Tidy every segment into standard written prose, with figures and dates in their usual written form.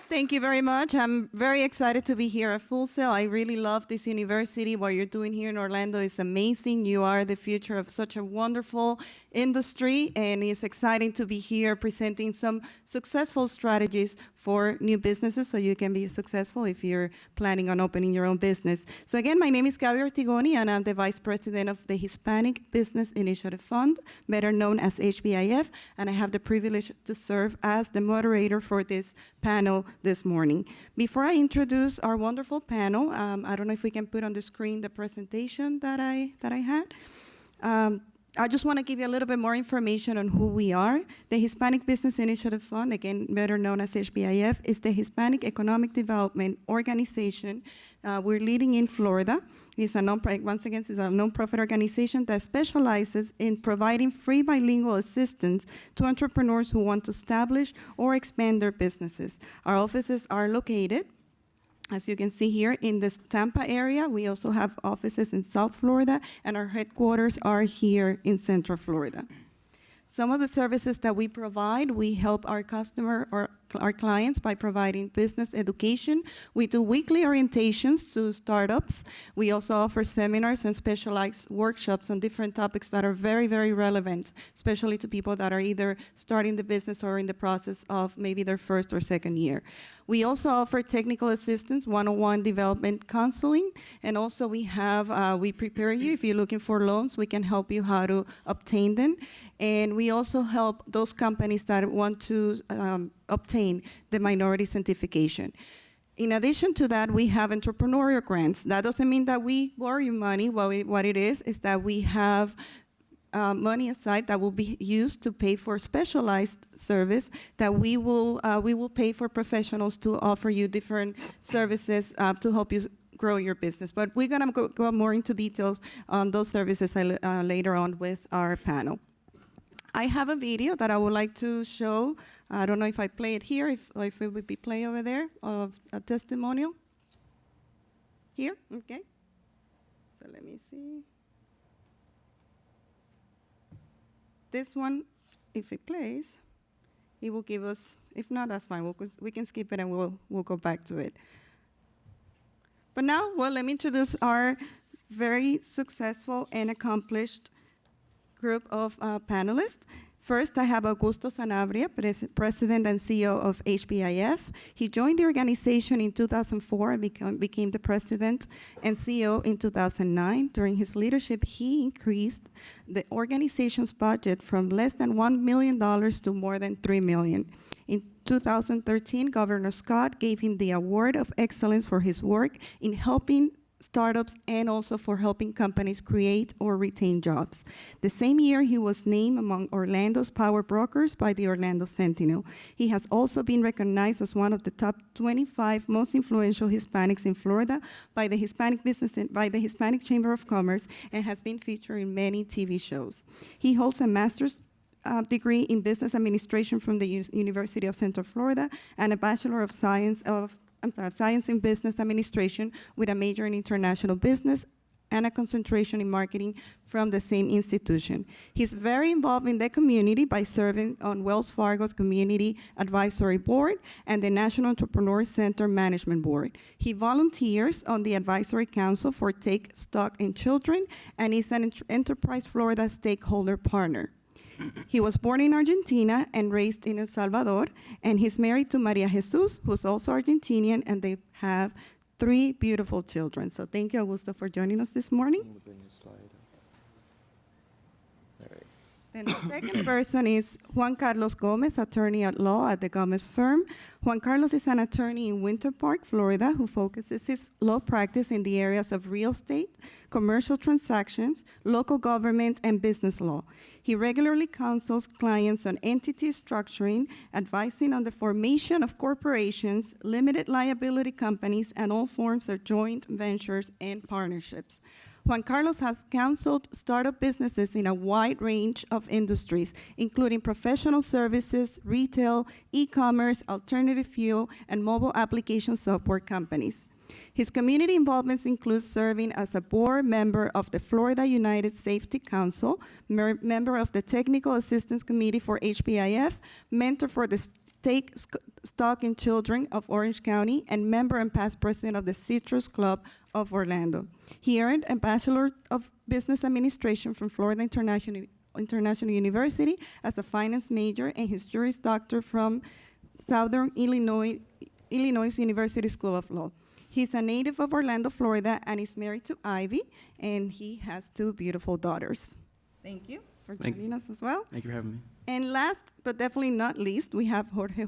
Thank you very much. I'm very excited to be here at Full Sail. I really love this university. What you're doing here in Orlando is amazing. You are the future of such a wonderful industry, and it's exciting to be here presenting some successful strategies for new businesses so you can be successful if you're planning on opening your own business. So again, my name is Gaby Ortigoni, and I'm the Vice President of the Hispanic Business Initiative Fund, better known as HBIF, and I have the privilege to serve as the moderator for this panel this morning. Before I introduce our wonderful panel, I don't know if we can put on the screen the presentation that I had. I just want to give you a little bit more information on who we are. The Hispanic Business Initiative Fund, again, better known as HBIF, is the Hispanic Economic Development Organization. We're leading in Florida. It's a nonprofit organization that specializes in providing free bilingual assistance to entrepreneurs who want to establish or expand their businesses. Our offices are located, as you can see here, in the Tampa area. We also have offices in South Florida, and our headquarters are here in Central Florida. Some of the services that we provide, we help our customer or our clients by providing business education. We do weekly orientations to startups. We also offer seminars and specialized workshops on different topics that are very, very relevant, especially to people that are either starting the business or in the process of maybe their first or second year. We also offer technical assistance, one-on-one development counseling, and also we have, we prepare you. If you're looking for loans, we can help you how to obtain them. And we also help those companies that want to obtain the minority certification. In addition to that, we have entrepreneurial grants. That doesn't mean that we borrow you money. What it is that we have money aside that will be used to pay for specialized service that we will pay for professionals to offer you different services to help you grow your business. But we're gonna go more into details on those services later on with our panel. I have a video that I would like to show. I don't know if I play it here, or if it would be play over there, of a testimonial. Here, okay. So let me see. This one, if it plays, it will give us, if not, that's fine. We can skip it and we'll go back to it. But now, well, let me introduce our very successful and accomplished group of panelists. First, I have Augusto Sanabria, President and CEO of HBIF. He joined the organization in 2004 and became the President and CEO in 2009. During his leadership, he increased the organization's budget from less than $1 million to more than $3 million. In 2013, Governor Scott gave him the Award of Excellence for his work in helping startups and also for helping companies create or retain jobs. The same year, he was named among Orlando's power brokers by the Orlando Sentinel. He has also been recognized as one of the top 25 most influential Hispanics in Florida by the Hispanic Chamber of Commerce and has been featured in many TV shows. He holds a master's degree in business administration from the University of Central Florida and a Bachelor of Science in Business Administration with a major in international business and a concentration in marketing from the same institution. He's very involved in the community by serving on Wells Fargo's Community Advisory Board and the National Entrepreneur Center Management Board. He volunteers on the Advisory Council for Take Stock in Children and is an Enterprise Florida stakeholder partner. He was born in Argentina and raised in El Salvador, and he's married to Maria Jesus, who's also Argentinian, and they have 3 beautiful children. So thank you, Augusto, for joining us this morning. Then the second person is Juan Carlos Gomez, attorney at law at the Gomez firm. Juan Carlos is an attorney in Winter Park, Florida, who focuses his law practice in the areas of real estate, commercial transactions, local government, and business law. He regularly counsels clients on entity structuring, advising on the formation of corporations, limited liability companies, and all forms of joint ventures and partnerships. Juan Carlos has counseled startup businesses in a wide range of industries, including professional services, retail, e-commerce, alternative fuel, and mobile application software companies. His community involvements include serving as a board member of the Florida United Safety Council, member of the Technical Assistance Committee for HBIF, mentor for the Take Stock in Children of Orange County, and member and past president of the Citrus Club of Orlando. He earned a Bachelor of Business Administration from Florida International University as a finance major, and his Juris Doctor from Southern Illinois University School of Law. He's a native of Orlando, Florida, and is married to Ivy, and he has 2 beautiful daughters. Thank you for joining us as well. Thank you for having me. And last, but definitely not least, we have Jorge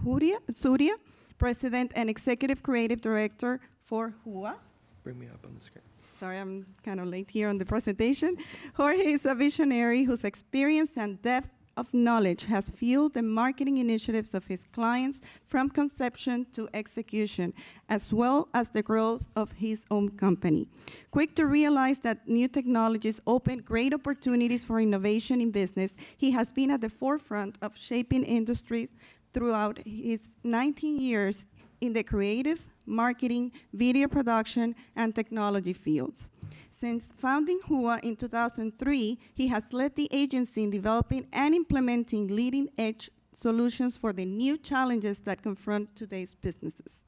Suria, President and Executive Creative Director for Hooah. Bring me up on the screen. Sorry, I'm kind of late here on the presentation. Jorge is a visionary whose experience and depth of knowledge has fueled the marketing initiatives of his clients from conception to execution, as well as the growth of his own company. Quick to realize that new technologies open great opportunities for innovation in business, he has been at the forefront of shaping industries throughout his 19 years in the creative, marketing, video production, and technology fields. Since founding Hooah in 2003, he has led the agency in developing and implementing leading-edge solutions for the new challenges that confront today's businesses.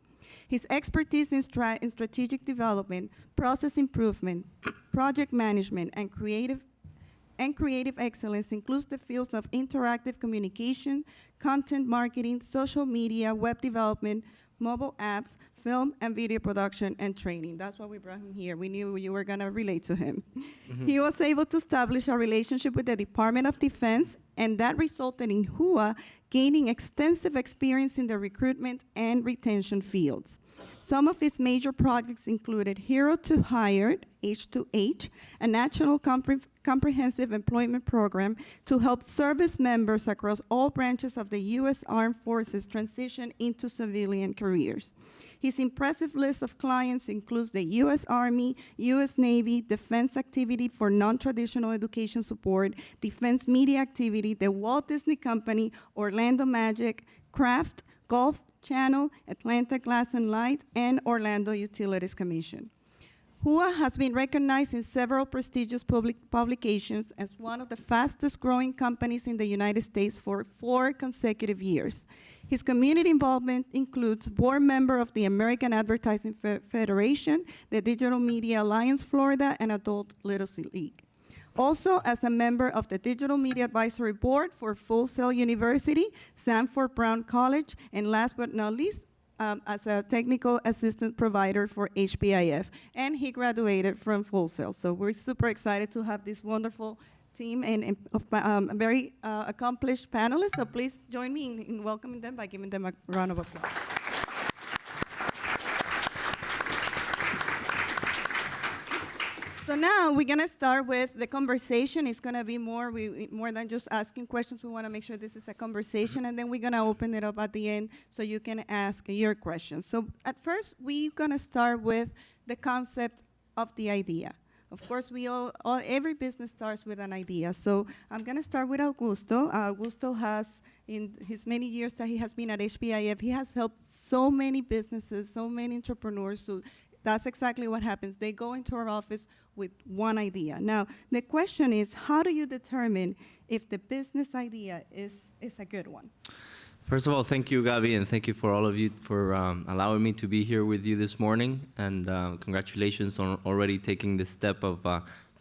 His expertise in strategic development, process improvement, project management, and creative excellence includes the fields of interactive communication, content marketing, social media, web development, mobile apps, film and video production, and training. That's why we brought him here. We knew you were gonna relate to him. Mm-hmm. He was able to establish a relationship with the Department of Defense, and that resulted in Hooah gaining extensive experience in the recruitment and retention fields. Some of his major projects included Hero to Hired, H2H, a national comprehensive employment program to help service members across all branches of the U.S. Armed Forces transition into civilian careers. His impressive list of clients includes the U.S. Army, U.S. Navy, Defense Activity for Non-Traditional Education Support, Defense Media Activity, the Walt Disney Company, Orlando Magic, Kraft, Golf Channel, Atlanta Glass and Light, and Orlando Utilities Commission. Hooah has been recognized in several prestigious publications as one of the fastest growing companies in the United States for 4 consecutive years. His community involvement includes board member of the American Advertising Federation, the Digital Media Alliance Florida, and Adult Literacy League. Also, as a member of the Digital Media Advisory Board for Full Sail University, Sanford Brown College, and last but not least, as a technical assistant provider for HPIF. And he graduated from Full Sail. So we're super excited to have this wonderful team and of very accomplished panelists. So please join me in welcoming them by giving them a round of applause. So now we're gonna start with the conversation. It's gonna be more than just asking questions. We wanna make sure this is a conversation, and then we're gonna open it up at the end so you can ask your questions. So at first, we're gonna start with the concept of the idea. Of course, every business starts with an idea. So I'm gonna start with Augusto. Augusto has, in his many years that he has been at HPIF, he has helped so many businesses, so many entrepreneurs. So that's exactly what happens. They go into our office with one idea. Now, the question is, how do you determine if the business idea is a good one? First of all, thank you, Gaby, and thank you for all of you for allowing me to be here with you this morning. And congratulations on already taking the step of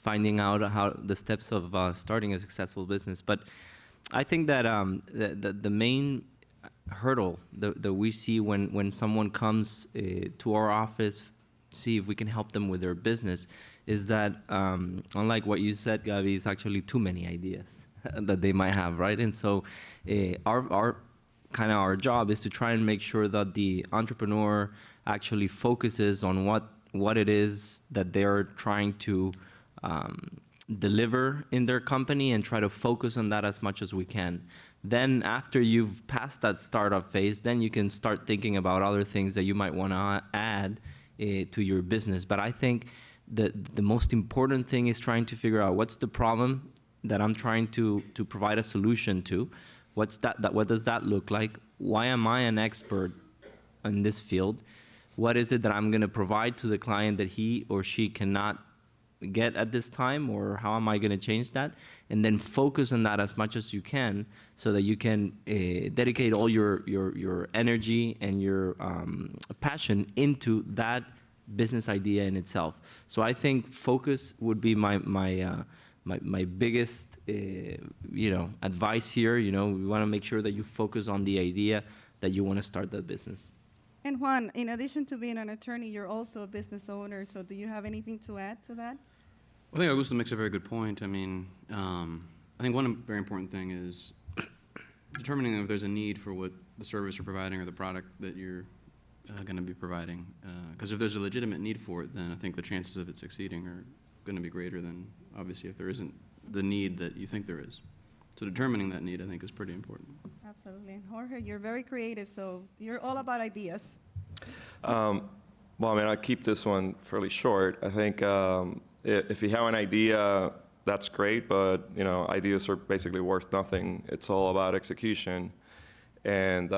finding out how the steps of starting a successful business. But I think that the main hurdle that we see when someone comes to our office, see if we can help them with their business, is that unlike what you said, Gaby, it's actually too many ideas that they might have, right? And so our job is to try and make sure that the entrepreneur actually focuses on what it is that they're trying to deliver in their company and try to focus on that as much as we can. Then after you've passed that startup phase, then you can start thinking about other things that you might want to add to your business. But I think that the most important thing is trying to figure out what's the problem that I'm trying to provide a solution to. What does that look like? Why am I an expert in this field? What is it that I'm going to provide to the client that he or she cannot get at this time, or how am I going to change that? And then focus on that as much as you can, so that you can dedicate all your energy and your passion into that business idea in itself. So I think focus would be my biggest advice here. We want to make sure that you focus on the idea that you want to start that business. And Juan, in addition to being an attorney, you're also a business owner. So do you have anything to add to that? I think Augusto makes a very good point. I mean, I think one very important thing is determining if there's a need for what the service you're providing or the product that you're going to be providing. Because if there's a legitimate need for it, then I think the chances of it succeeding are going to be greater than, obviously, if there isn't the need that you think there is. So determining that need, I think, is pretty important. Absolutely. And Jorge, you're very creative, so you're all about ideas. Well, I mean, I'll keep this one fairly short. I think if you have an idea, that's great, but ideas are basically worth nothing. It's all about execution. And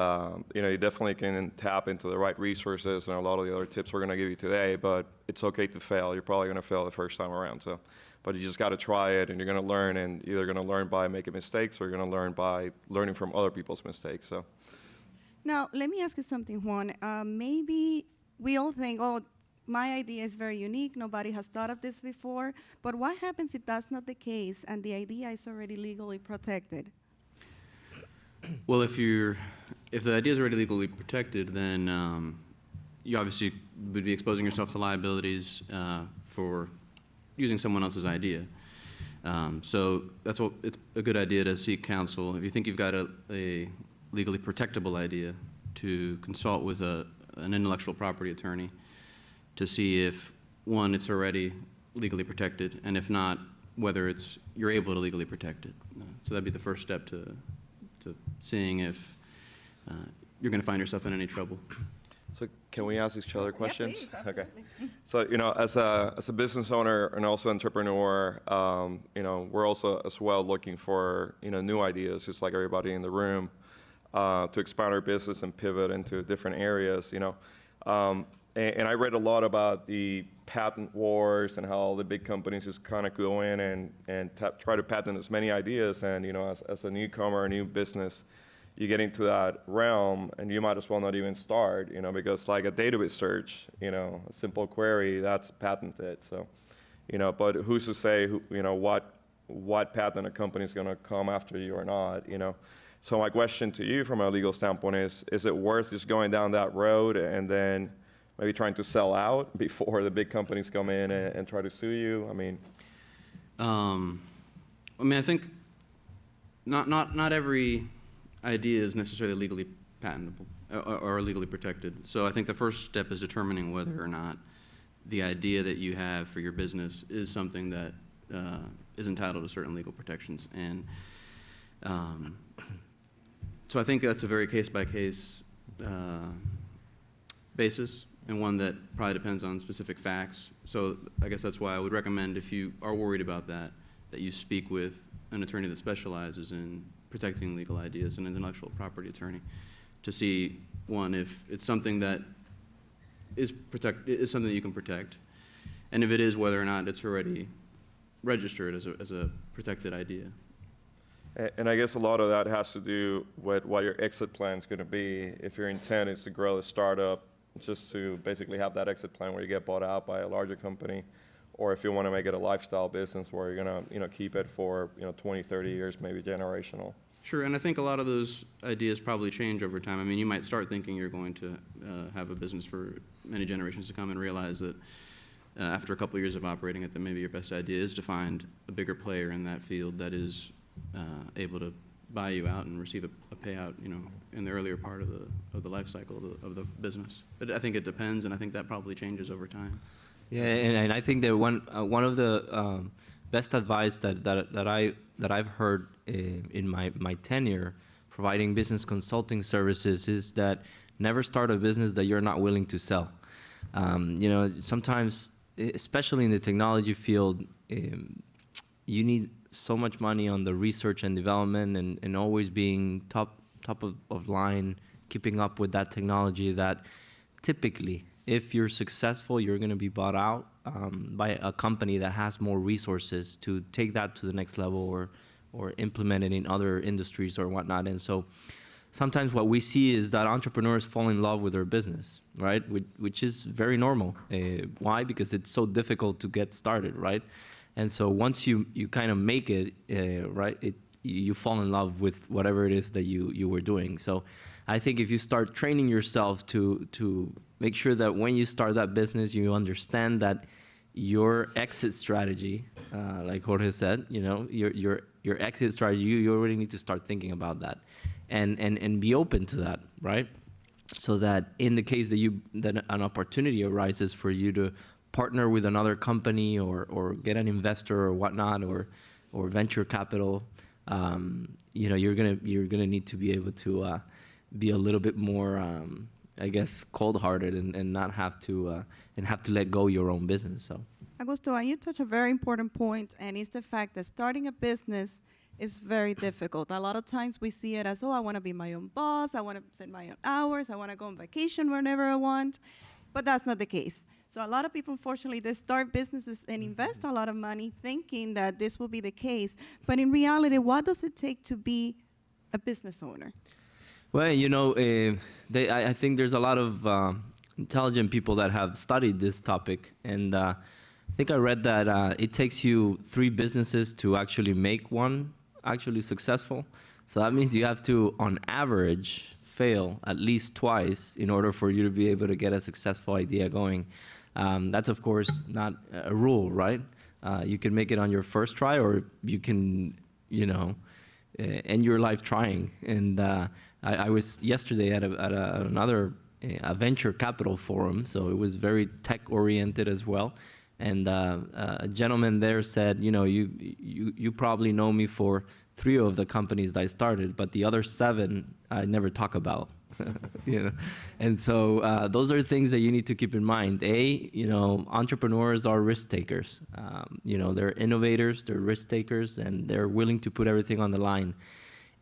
you definitely can tap into the right resources and a lot of the other tips we're going to give you today, but it's okay to fail. You're probably going to fail the first time around. But you just got to try it, and you're going to learn, and you're either going to learn by making mistakes, or you're going to learn by learning from other people's mistakes. So. Now, let me ask you something, Juan. Maybe we all think, oh, my idea is very unique. Nobody has thought of this before. But what happens if that's not the case and the idea is already legally protected? Well, if the idea is already legally protected, then you obviously would be exposing yourself to liabilities for using someone else's idea. So it's a good idea to seek counsel. If you think you've got a legally protectable idea, to consult with an intellectual property attorney to see if, one, it's already legally protected, and if not, whether you're able to legally protect it. So that'd be the first step to seeing if you're going to find yourself in any trouble. So can we ask each other questions? Yeah, please, Okay. absolutely. So as a business owner and also entrepreneur, we're also as well looking for new ideas, just like everybody in the room, to expand our business and pivot into different areas. And I read a lot about the patent wars and how the big companies just kind of go in and try to patent as many ideas. And as a newcomer, a new business, you get into that realm, and you might as well not even start, because like a database search, a simple query, that's patented. So, but who's to say what patent a company is going to come after you or not, So my question to you from a legal standpoint is it worth just going down that road and then maybe trying to sell out before the big companies come in and try to sue you? I think not every idea is necessarily legally patentable or legally protected. So I think the first step is determining whether or not the idea that you have for your business is something that is entitled to certain legal protections. And so I think that's a very case-by-case basis, and one that probably depends on specific facts. So I guess that's why I would recommend, if you are worried about that you speak with an attorney that specializes in protecting legal ideas, an intellectual property attorney, to see, one, if it's something that is something that you can protect, and if it is, whether or not it's already registered as a protected idea. And I guess a lot of that has to do with what your exit plan is going to be. If your intent is to grow a startup, just to basically have that exit plan where you get bought out by a larger company, or if you want to make it a lifestyle business where you're going to keep it for 20, 30 years, maybe generational. Sure, and I think a lot of those ideas probably change over time. I mean, you might start thinking you're going to have a business for many generations to come, and realize that after a couple of years of operating it, that maybe your best idea is to find a bigger player in that field that is able to buy you out and receive a payout, in the earlier part of the life cycle of the business. But I think it depends, and I think that probably changes over time. Yeah, and I think that one of the best advice that I've heard in my tenure providing business consulting services is that never start a business that you're not willing to sell. Sometimes, especially in the technology field, you need so much money on the research and development and always being top of line, keeping up with that technology, that typically, if you're successful, you're going to be bought out by a company that has more resources to take that to the next level or implement it in other industries or whatnot. And so sometimes what we see is that entrepreneurs fall in love with their business, right? Which is very normal. Why? Because it's so difficult to get started, right? And so once you kind of make it, right, you fall in love with whatever it is that you were doing. So I think if you start training yourself to make sure that when you start that business, you understand that your exit strategy, like Jorge said, you know, your exit strategy, you already need to start thinking about that, and be open to that, right? So that in the case that an opportunity arises for you to partner with another company or get an investor or whatnot or venture capital, you know, you're gonna need to be able to be a little bit more, I guess, cold-hearted and not have to let go your own business. So, Augusto, and you touch a very important point, and it's the fact that starting a business is very difficult. A lot of times we see it as, oh, I want to be my own boss, I want to set my own hours, I want to go on vacation whenever I want, but that's not the case. So a lot of people, unfortunately, they start businesses and invest a lot of money thinking that this will be the case. But in reality, what does it take to be a business owner? well, you know, I think there's a lot of intelligent people that have studied this topic, and I think I read that it takes you 3 businesses to actually make one actually successful. So that means you have to, on average, fail at least twice in order for you to be able to get a successful idea going. That's, of course, not a rule, right? You can make it on your first try, or you can, you know, end your life trying. And I was yesterday at another venture capital forum, so it was very tech-oriented as well. And a gentleman there said, you know, you probably know me for 3 of the companies that I started, but the other 7 I never talk about. You know, and so those are things that you need to keep in mind. You know, entrepreneurs are risk takers. You know, they're innovators, they're risk takers, and they're willing to put everything on the line.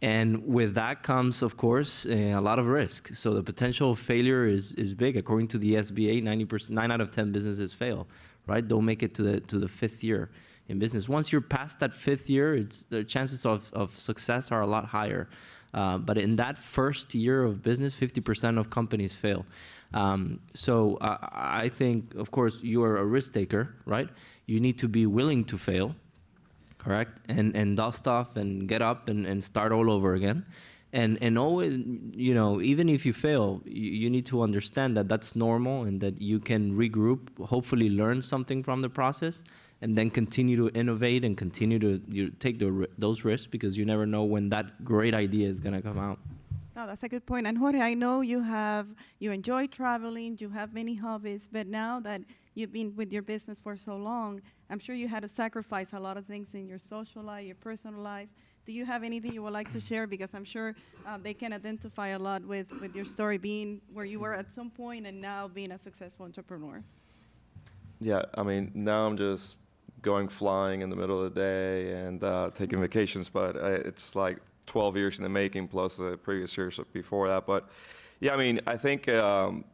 And with that comes, of course, a lot of risk. So the potential is big. According to the SBA, 9 out of 10 businesses fail, right? Don't make it to the 5th year in business. Once you're past that 5th year, the chances of success are a lot higher. But in that first year of business, 50% of companies fail. So I think, of course, you are a risk taker, right? You need to be willing to fail, correct? And dust off and get up and start all over again. And always, you know, even if you fail, you need to understand that that's normal and that you can regroup, hopefully learn something from the process, and then continue to innovate and continue to take those risks, because you never know when that great idea is going to come out. Oh, that's a good point. And Jorge, I know you enjoy traveling, you have many hobbies, but now that you've been with your business for so long, I'm sure you had to sacrifice a lot of things in your social life, your personal life. Do you have anything you would like to share? Because I'm sure they can identify a lot with your story, being where you were at some point and now being a successful entrepreneur. Yeah, I mean, now I'm just going flying in the middle of the day and taking vacations, but it's like 12 years in the making plus the previous years before that. But yeah, I mean, I think one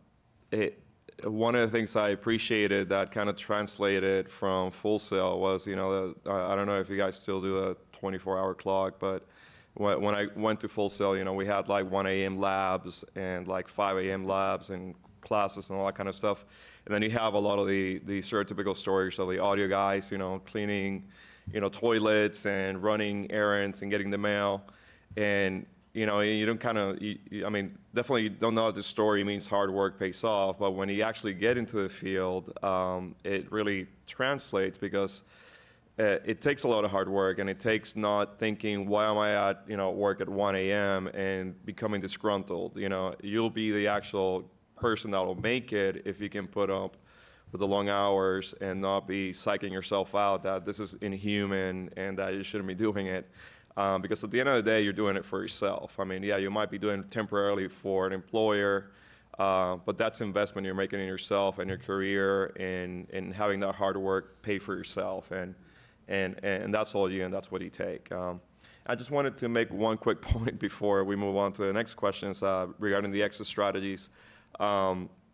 of the things I appreciated that kind of translated from Full Sail was, you know, I don't know if you guys still do the 24-hour clock, but when I went to Full Sail, you know, we had like 1 a.m. labs and like 5 a.m. labs and classes and all that kind of stuff. And then you have a lot of the stereotypical stories of the audio guys, you know, cleaning, you know, toilets and running errands and getting the mail. And, you know, you don't kind of, I mean, definitely don't know if the story means hard work pays off, but when you actually get into the field, it really translates, because it takes a lot of hard work, and it takes not thinking, why am I at, you know, work at 1 a.m. and becoming disgruntled. You know, you'll be the actual person that will make it if you can put up with the long hours and not be psyching yourself out that this is inhuman and that you shouldn't be doing it. Because at the end of the day, you're doing it for yourself. I mean, yeah, you might be doing it temporarily for an employer, but that's investment you're making in yourself and your career, and having that hard work pay for yourself. And that's all you, and that's what you take. I just wanted to make one quick point before we move on to the next questions regarding the exit strategies.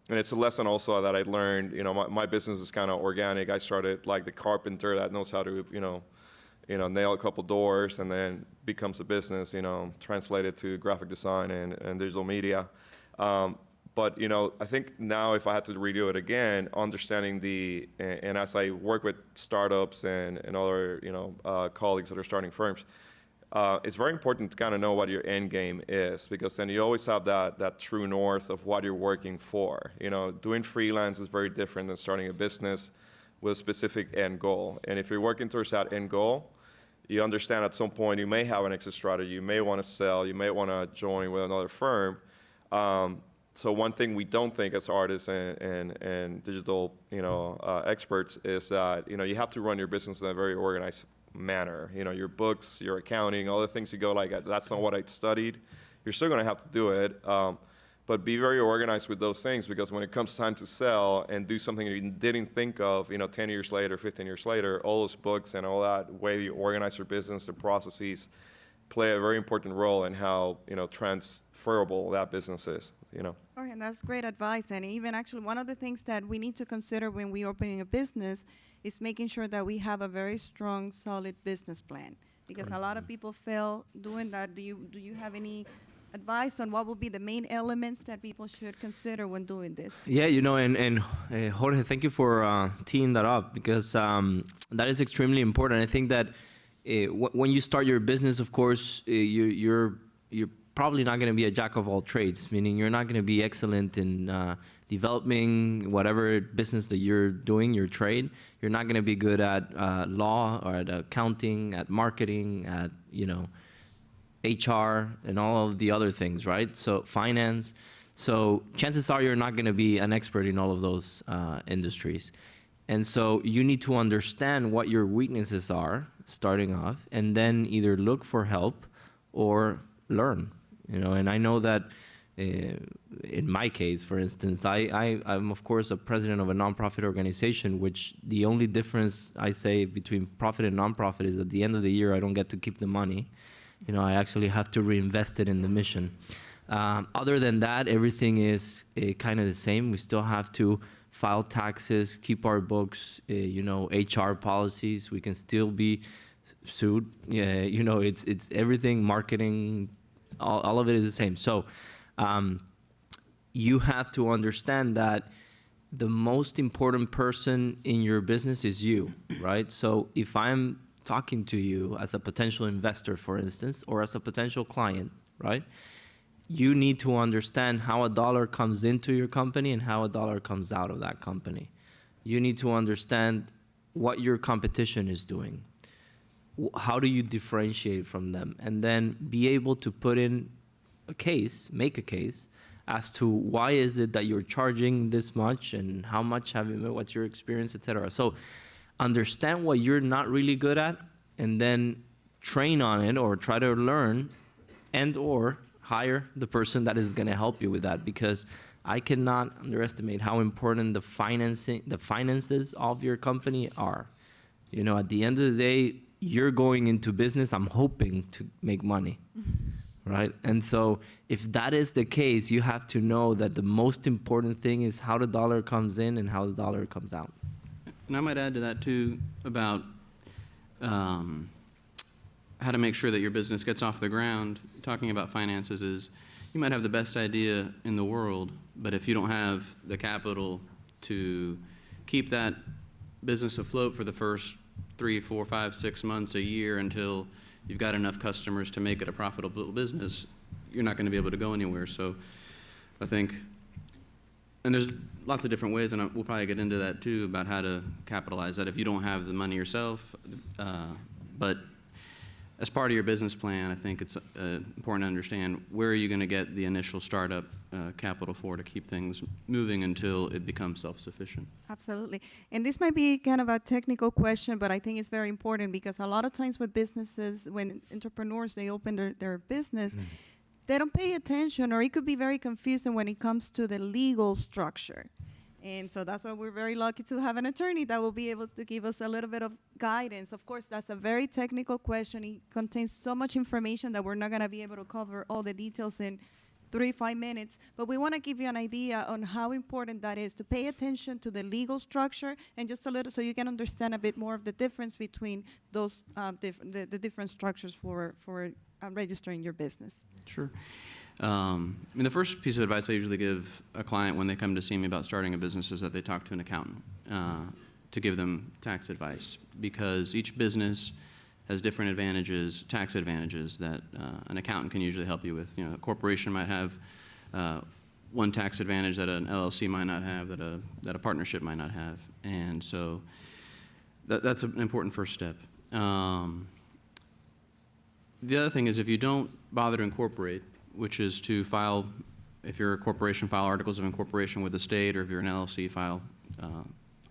And it's a lesson also that I learned. My business is kind of organic. I started like the carpenter that knows how to, nail a couple doors, and then becomes a business, translated to graphic design and digital media. But I think now if I had to redo it again, understanding and as I work with startups and other colleagues that are starting firms, it's very important to kind of know what your end game is, because then you always have that true north of what you're working for. Doing freelance is very different than starting a business with a specific end goal. And if you're working towards that end goal, you understand at some point you may have an exit strategy, you may want to sell, you may want to join with another firm. So one thing we don't think as artists and digital experts is that you have to run your business in a very organized manner. Your books, your accounting, all the things you go like, that's not what I studied. You're still going to have to do it, but be very organized with those things, because when it comes time to sell and do something you didn't think of, 10 years later, 15 years later, all those books and all that way you organize your business, the processes play a very important role in how transferable that business is. Okay, that's great advice. And even actually, one of the things that we need to consider when we're opening a business is making sure that we have a very strong, solid business plan. Because a lot of people fail doing that. Do you have any advice on what would be the main elements that people should consider when doing this? Yeah, and Jorge, thank you for teeing that up, because that is extremely important. I think that when you start your business, of course, you're probably not going to be a jack of all trades, meaning you're not going to be excellent in developing whatever business that you're doing, your trade. You're not going to be good at law or at accounting, at marketing, at HR and all of the other things, right? So finance. So chances are you're not going to be an expert in all of those industries. And so you need to understand what your weaknesses are starting off, and then either look for help or learn. And I know that in my case, for instance, I'm of course a president of a nonprofit organization, which the only difference I say between profit and nonprofit is at the end of the year, I don't get to keep the money. I actually have to reinvest it in the mission. Other than that, everything is kind of the same. We still have to file taxes, keep our books, HR policies. We can still be sued. Yeah, it's everything, marketing, all of it is the same. So you have to understand that the most important person in your business is you, right? So if I'm talking to you as a potential investor, for instance, or as a potential client, right? You need to understand how a dollar comes into your company and how a dollar comes out of that company. You need to understand what your competition is doing. How do you differentiate from them? And then be able to put in a case, make a case, as to why is it that you're charging this much and how much what's your experience, et cetera. So understand what you're not really good at, and then train on it or try to learn, and or hire the person that is going to help you with that, because I cannot underestimate how important the finances of your company are. At the end of the day, you're going into business, I'm hoping to make money, right? And so if that is the case, you have to know that the most important thing is how the dollar comes in and how the dollar comes out. And I might add to that too about how to make sure that your business gets off the ground. Talking about finances is, you might have the best idea in the world, but if you don't have the capital to keep that business afloat for the first 3, 4, 5, 6 months, a year, until you've got enough customers to make it a profitable business, you're not going to be able to go anywhere. So I think, and there's lots of different ways, and we'll probably get into that too, about how to capitalize that if you don't have the money yourself. But as part of your business plan, I think it's important to understand where are you going to get the initial startup capital for to keep things moving until it becomes self-sufficient. Absolutely. And this might be kind of a technical question, but I think it's very important, because a lot of times with businesses, when entrepreneurs, they open their business, they don't pay attention, or it could be very confusing when it comes to the legal structure. And so that's why we're very lucky to have an attorney that will be able to give us a little bit of guidance. Of course, that's a very technical question. It contains so much information that we're not going to be able to cover all the details in 5 minutes. But we want to give you an idea on how important that is to pay attention to the legal structure and just a little so you can understand a bit more of the difference between those the different structures for registering your business. Sure. I mean, the first piece of advice I usually give a client when they come to see me about starting a business is that they talk to an accountant to give them tax advice, because each business has different advantages, tax advantages that an accountant can usually help you with. You know, a corporation might have one tax advantage that an LLC might not have, that a partnership might not have, and so that's an important first step. The other thing is, if you don't bother to incorporate, which is to file, if you're a corporation, file articles of incorporation with the state, or if you're an LLC, file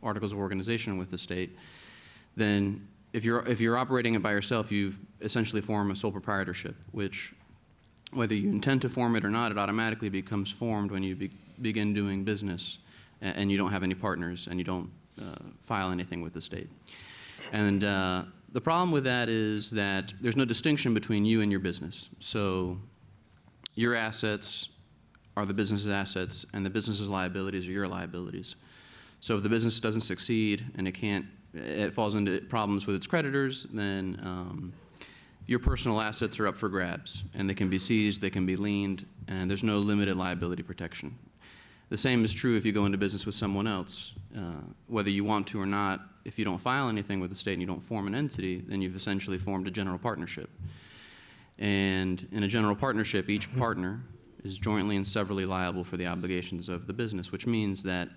articles of organization with the state, then if you're operating it by yourself, you've essentially formed a sole proprietorship, which, whether you intend to form it or not, it automatically becomes formed when you begin doing business, and you don't have any partners, and you don't file anything with the state. And the problem with that is that there's no distinction between you and your business. So your assets are the business's assets, and the business's liabilities are your liabilities. So if the business doesn't succeed and it falls into problems with its creditors, then your personal assets are up for grabs, and they can be seized, they can be liened, and there's no limited liability protection. The same is true if you go into business with someone else. Whether you want to or not, if you don't file anything with the state and you don't form an entity, then you've essentially formed a general partnership. And in a general partnership, each partner is jointly and severally liable for the obligations of the business, which means that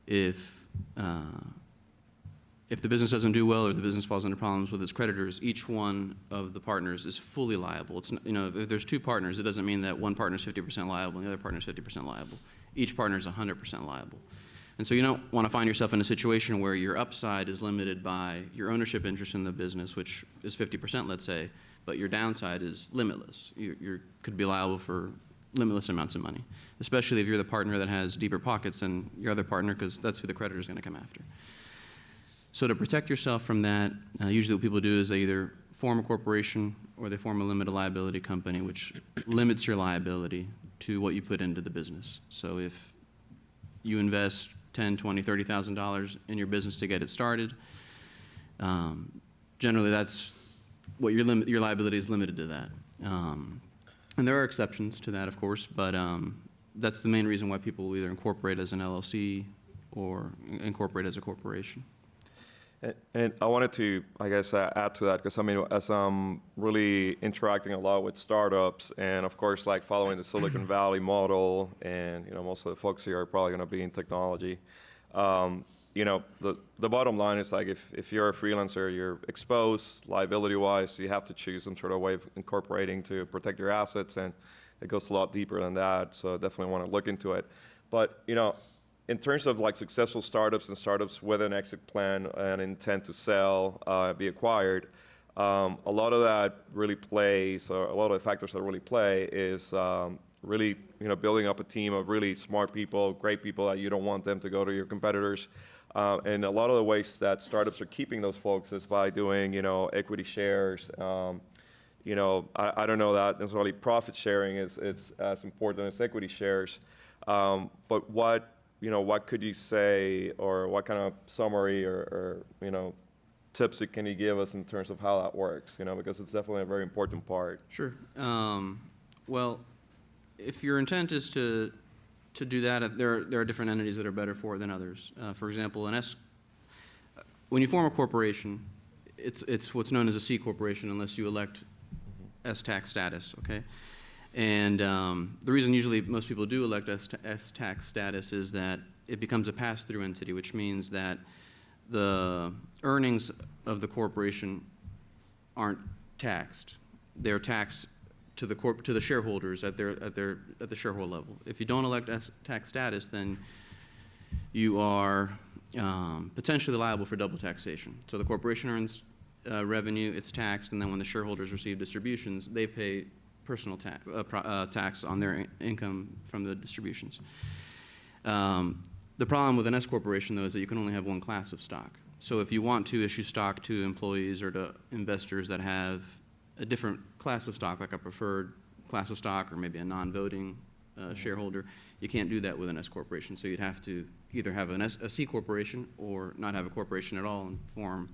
if the business doesn't do well, or the business falls into problems with its creditors, each one of the partners is fully liable. It's not, if there's two partners, it doesn't mean that one partner is 50% liable and the other partner is 50% liable. Each partner is 100% liable. And so you don't want to find yourself in a situation where your upside is limited by your ownership interest in the business, which is 50%, let's say, but your downside is limitless. You could be liable for limitless amounts of money, especially if you're the partner that has deeper pockets than your other partner, because that's who the creditor is going to come after. So to protect yourself from that, usually what people do is they either form a corporation or they form a limited liability company, which limits your liability to what you put into the business. So if you invest $10,000, $20,000, $30,000 in your business to get it started, generally that's what your liability is limited to that. And there are exceptions to that, of course, but that's the main reason why people will either incorporate as an LLC or incorporate as a corporation. And I wanted to, I guess, add to that, because I mean, as I'm really interacting a lot with startups, and of course, like following the Silicon Valley model, and most of the folks here are probably going to be in technology. The bottom line is, like, if you're a freelancer, you're exposed liability-wise. You have to choose some sort of way of incorporating to protect your assets, and it goes a lot deeper than that. So I definitely want to look into it. But in terms of like successful startups and startups with an exit plan and intent to sell, be acquired, a lot of that really plays, or a lot of the factors that really play is really building up a team of really smart people, great people that you don't want them to go to your competitors. And a lot of the ways that startups are keeping those folks is by doing equity shares. I don't know that necessarily profit sharing is as important as equity shares. But what could you say, or what kind of summary or tips can you give us in terms of how that works? Because it's definitely a very important part. Sure. Well, if your intent is to do that, there are different entities that are better for it than others. For example, when you form a corporation, it's what's known as a C corporation unless you elect S-tax status. Okay. And the reason usually most people do elect S-tax status is that it becomes a pass-through entity, which means that the earnings of the corporation aren't taxed. They're taxed to the shareholders at the shareholder level. If you don't elect S-tax status, then you are potentially liable for double taxation. So the corporation earns revenue, it's taxed, and then when the shareholders receive distributions, they pay personal tax on their income from the distributions. The problem with an S corporation, though, is that you can only have one class of stock. So if you want to issue stock to employees or to investors that have a different class of stock, like a preferred class of stock or maybe a non-voting shareholder. You can't do that with an S corporation. So you'd have to either have a C corporation or not have a corporation at all and form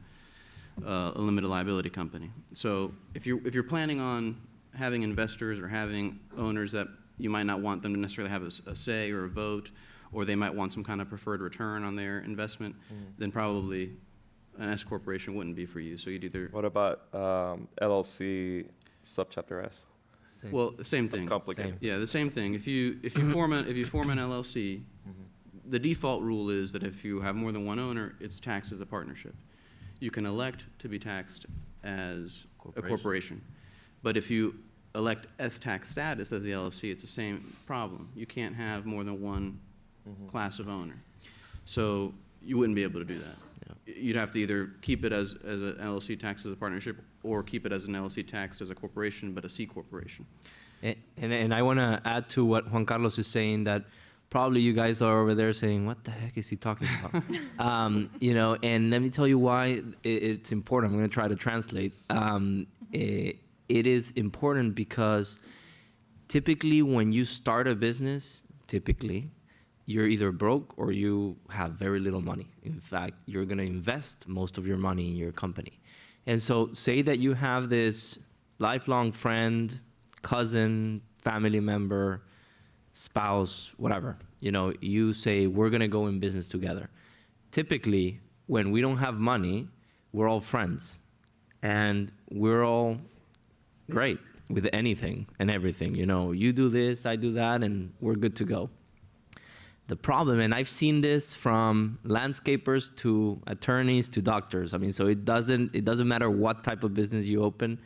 a limited liability company. So if you're planning on having investors or having owners that you might not want them to necessarily have a say or a vote, or they might want some kind of preferred return on their investment, then probably an S corporation wouldn't be for you. So you'd either What about LLC subchapter S? Same. well, same thing. Complicated. Same. Yeah, the same thing. If you form an LLC, the default rule is that if you have more than one owner, it's taxed as a partnership. You can elect to be taxed as a corporation, but if you elect S tax status as the LLC, it's the same problem. You can't have more than one class of owner, so you wouldn't be able to do that. You'd have to either keep it as an LLC taxed as a partnership, or keep it as an LLC taxed as a corporation, but a C corporation. And I want to add to what Juan Carlos is saying, that probably you guys are over there saying, what the heck is he talking about? You know, and let me tell you why it's important. I'm going to try to translate. It is important because typically when you start a business, you're either broke or you have very little money. In fact, you're going to invest most of your money in your company. And so say that you have this lifelong friend, cousin, family member, spouse, whatever. You know, you say, we're going to go in business together. Typically, when we don't have money, we're all friends. And we're all great with anything and everything. You know, you do this, I do that, and we're good to go. The problem, and I've seen this from landscapers to attorneys to doctors. I mean, so it doesn't matter what type of business you open,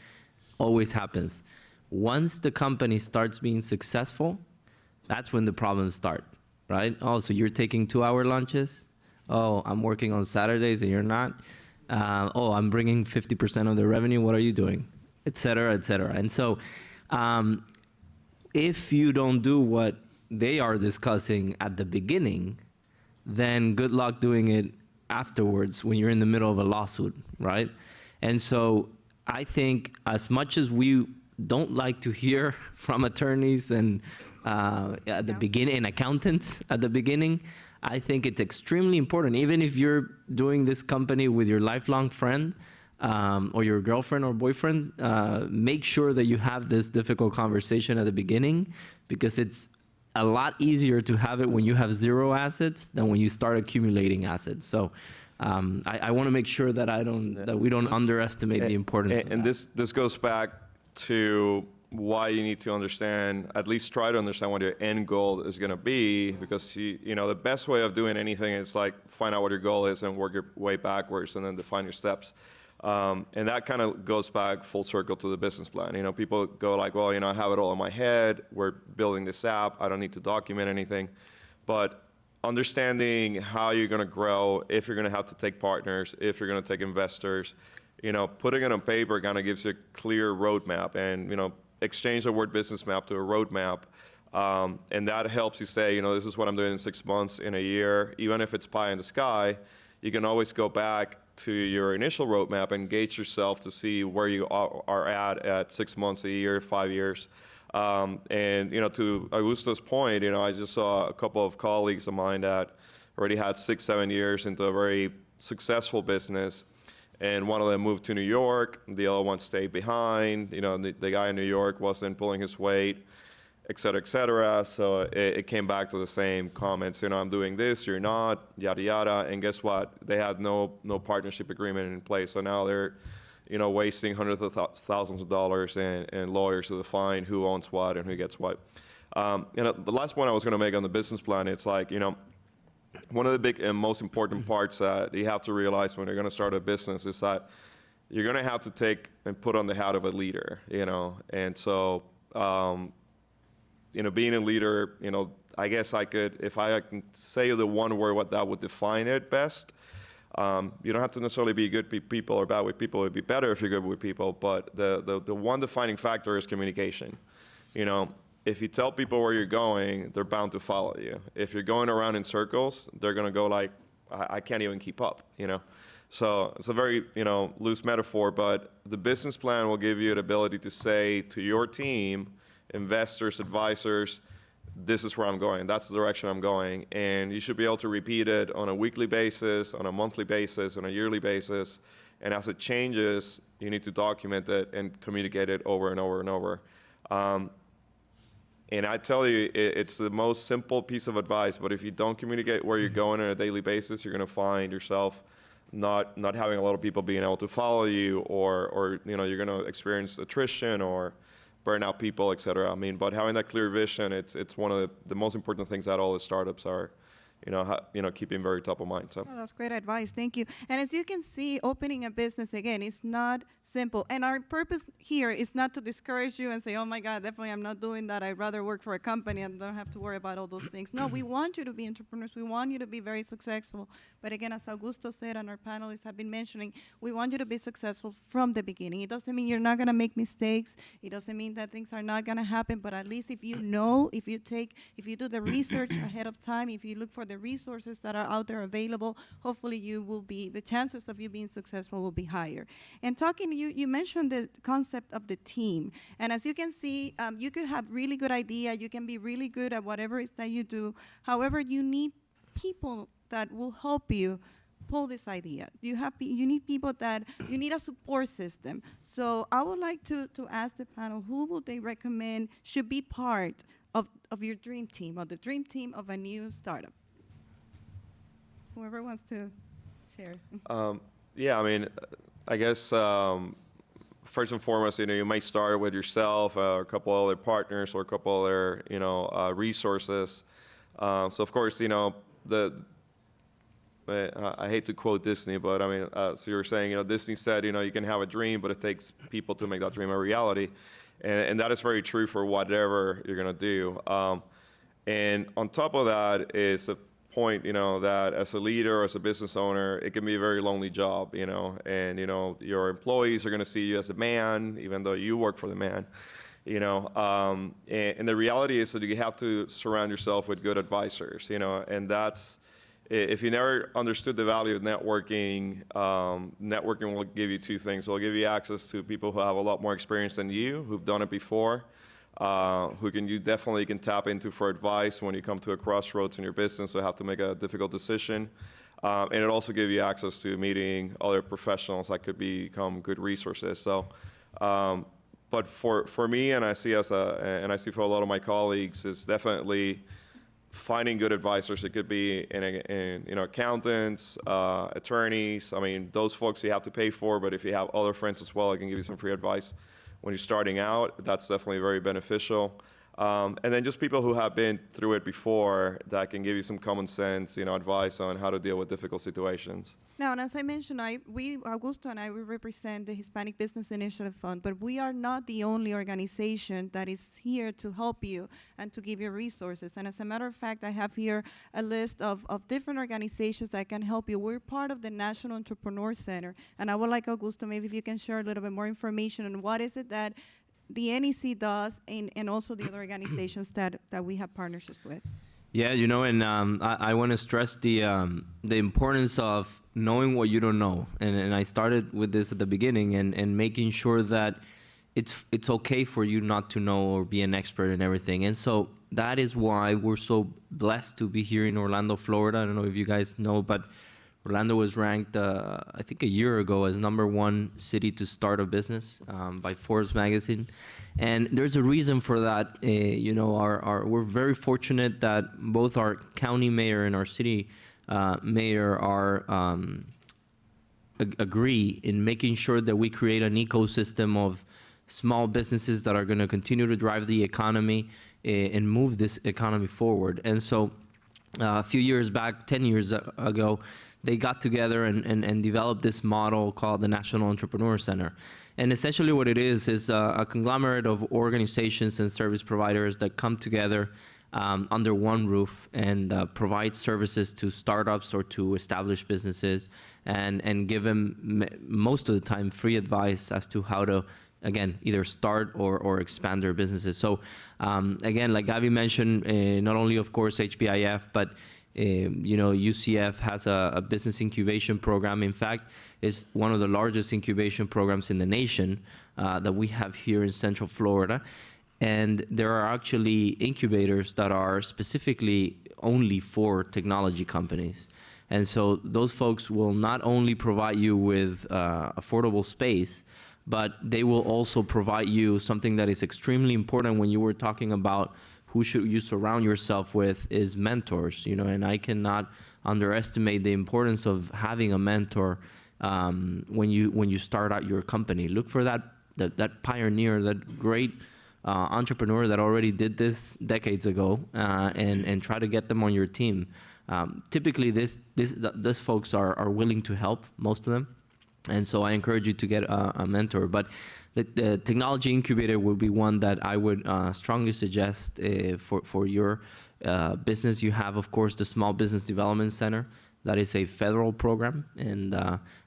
always happens. Once the company starts being successful, that's when the problems start, right? Oh, so you're taking 2-hour lunches? Oh, I'm working on Saturdays and you're not? Oh, I'm bringing 50% of the revenue. What are you doing? Et cetera, et cetera. And so if you don't do what they are discussing at the beginning, then good luck doing it afterwards when you're in the middle of a lawsuit, right? And so I think as much as we don't like to hear from attorneys and at the beginning, and accountants at the beginning, I think it's extremely important, even if you're doing this company with your lifelong friend or your girlfriend or boyfriend, make sure that you have this difficult conversation at the beginning, because it's a lot easier to have it when you have 0 assets than when you start accumulating assets. So I want to make sure that we don't underestimate the importance of that. And this goes back to why you need to understand, at least try to understand what your end goal is going to be, because you know the best way of doing anything is like find out what your goal is and work your way backwards and then define your steps. And that kind of goes back full circle to the business plan. You know, people go like, well, you know, I have it all in my head. We're building this app. I don't need to document anything. But understanding how you're going to grow, if you're going to have to take partners, if you're going to take investors, you know, putting it on paper kind of gives you a clear roadmap. And, you know, exchange the word business map to a roadmap. And that helps you say, you know, this is what I'm doing in 6 months, in a year. Even if it's pie in the sky, you can always go back to your initial roadmap and gauge yourself to see where you are at 6 months, a year, 5 years. And, you know, to Augusto's point, you know, I just saw a couple of colleagues of mine that already had 6, 7 years into a very successful business. And one of them moved to New York, the other one stayed behind. You know, the guy in New York wasn't pulling his weight, et cetera, et cetera. So it came back to the same comments, you know, I'm doing this, you're not, yada, yada. And guess what? They had no partnership agreement in place. So now they're, you know, wasting hundreds of thousands of dollars and lawyers to define who owns what and who gets what. You know, the last point I was going to make on the business plan, it's like, you know, one of the big and most important parts that you have to realize when you're going to start a business is that you're going to have to take and put on the hat of a leader, you know. And so, you know, being a leader, you know, I guess I could, if I can say the one word, what that would define it best. You don't have to necessarily be good with people or bad with people. It would be better if you're good with people. But the one defining factor is communication. You know, if you tell people where you're going, they're bound to follow you. If you're going around in circles, they're going to go like, I can't even keep up, you know. So it's a very, you know, loose metaphor, but the business plan will give you the ability to say to your team investors, advisors, this is where I'm going. That's the direction I'm going. And you should be able to repeat it on a weekly basis, on a monthly basis, on a yearly basis. And as it changes, you need to document it and communicate it over and over and over. And I tell you, it's the most simple piece of advice, but if you don't communicate where you're going on a daily basis, you're going to find yourself not having a lot of people being able to follow you, or you're going to experience attrition or burn out people, et cetera. I mean, but having that clear vision, it's one of the most important things that all the startups are, keeping very top of mind. So. Oh, that's great advice. Thank you. And as you can see, opening a business, again, is not simple. And our purpose here is not to discourage you and say, oh, my God, definitely I'm not doing that. I'd rather work for a company and don't have to worry about all those things. No, we want you to be entrepreneurs. We want you to be very successful. But again, as Augusto said and our panelists have been mentioning, we want you to be successful from the beginning. It doesn't mean you're not going to make mistakes. It doesn't mean that things are not going to happen. But at least if you know, if you do the research ahead of time, if you look for the resources that are out there available, hopefully the chances of you being successful will be higher. And you mentioned the concept of the team. And as you can see, you could have really good idea. You can be really good at whatever it is that you do. However, you need people that will help you pull this idea. You need people you need a support system. So I would like to ask the panel, who would they recommend should be part of your dream team, or the dream team of a new startup? Whoever wants to share. Yeah, I mean, I guess first and foremost, you might start with yourself, or a couple other partners, or a couple other, resources. So of course, I hate to quote Disney, but I mean, so you were saying, Disney said, you can have a dream, but it takes people to make that dream a reality. And that is very true for whatever you're going to do. And on top of that is a point, that as a leader, as a business owner, it can be a very lonely job, and, your employees are going to see you as a man, even though you work for the man, and the reality is that you have to surround yourself with good advisors, and that's, if you never understood the value of networking, networking will give you two things. It will give you access to people who have a lot more experience than you, who've done it before, who you definitely can tap into for advice when you come to a crossroads in your business or have to make a difficult decision. And it also gives you access to meeting other professionals that could become good resources. So, but for me, and I see and I see for a lot of my colleagues, it's definitely finding good advisors. It could be in accountants, attorneys. I mean, those folks you have to pay for, but if you have other friends as well, I can give you some free advice when you're starting out. That's definitely very beneficial. And then just people who have been through it before that can give you some common sense, advice on how to deal with difficult situations. Now, and as I mentioned, Augusto and I, we represent the Hispanic Business Initiative Fund, but we are not the only organization that is here to help you and to give you resources. And as a matter of fact, I have here a list of different organizations that can help you. We're part of the National Entrepreneur Center, and I would like, Augusto, maybe if you can share a little bit more information on what is it that the NEC does, and also the other organizations that we have partnerships with. Yeah, and I want to stress the importance of knowing what you don't know, and I started with this at the beginning, and making sure that it's okay for you not to know or be an expert in everything. And so that is why we're so blessed to be here in Orlando, Florida. I don't know if you guys know, but Orlando was ranked, I think a year ago, as #1 city to start a business by Forbes magazine. And there's a reason for that. We're very fortunate that both our county mayor and our city mayor agree in making sure that we create an ecosystem of small businesses that are going to continue to drive the economy and move this economy forward. And so a few years back, 10 years ago, they got together and developed this model called the National Entrepreneur Center. And essentially what it is a conglomerate of organizations and service providers that come together under one roof and provide services to startups or to established businesses, and give them most of the time free advice as to how to, again, either start or expand their businesses. So again, like Gaby mentioned, not only, of course, HBIF, but UCF has a business incubation program. In fact, it's one of the largest incubation programs in the nation that we have here in Central Florida. And there are actually incubators that are specifically only for technology companies. And so those folks will not only provide you with affordable space, but they will also provide you something that is extremely important when you were talking about who should you surround yourself with is mentors, you know, and I cannot underestimate the importance of having a mentor when you start out your company. Look for that pioneer, that great entrepreneur that already did this decades ago, and try to get them on your team. Typically, these folks are willing to help, most of them, and so I encourage you to get a mentor. But the technology incubator would be one that I would strongly suggest for your business. You have, of course, the Small Business Development Center. That is a federal program, and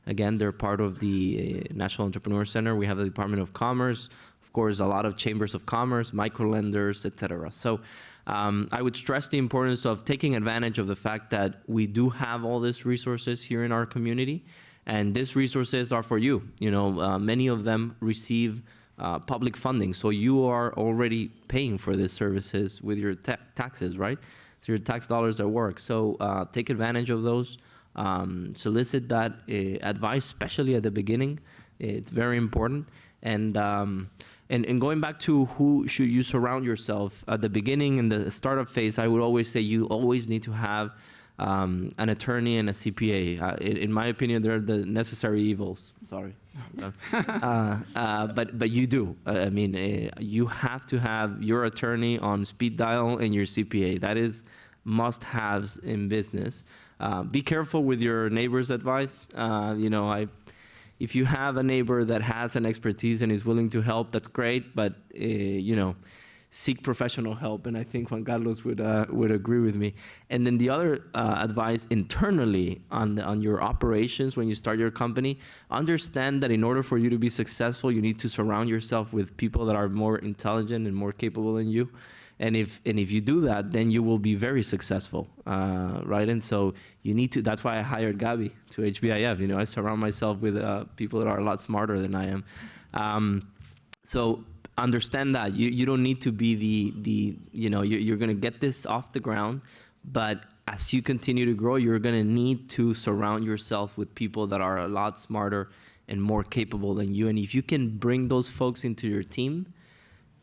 again, they're part of the National Entrepreneur Center. We have the Department of Commerce, of course, a lot of chambers of commerce, microlenders, etc. So I would stress the importance of taking advantage of the fact that we do have all these resources here in our community, and these resources are for you. You know, many of them receive public funding, so you are already paying for these services with your taxes, right? So your tax dollars at work. So take advantage of those. Solicit that advice, especially at the beginning. It's very important. And going back to who should you surround yourself at the beginning, in the startup phase, I would always say you always need to have an attorney and a CPA. In my opinion, they're the necessary evils. Sorry. But you do. I mean, you have to have your attorney on speed dial and your CPA. That is must-haves in business. Be careful with your neighbor's advice. You know, if you have a neighbor that has an expertise and is willing to help, that's great. But you know, seek professional help, and I think Juan Carlos would agree with me. And then the other advice internally on your operations when you start your company, understand that in order for you to be successful, you need to surround yourself with people that are more intelligent and more capable than you. And if you do that, then you will be very successful, right? And so you need to. That's why I hired Gaby to HBIF. You know, I surround myself with people that are a lot smarter than I am. So understand that you don't need to be the you know, you're going to get this off the ground, but as you continue to grow, you're going to need to surround yourself with people that are a lot smarter and more capable than you. And if you can bring those folks into your team,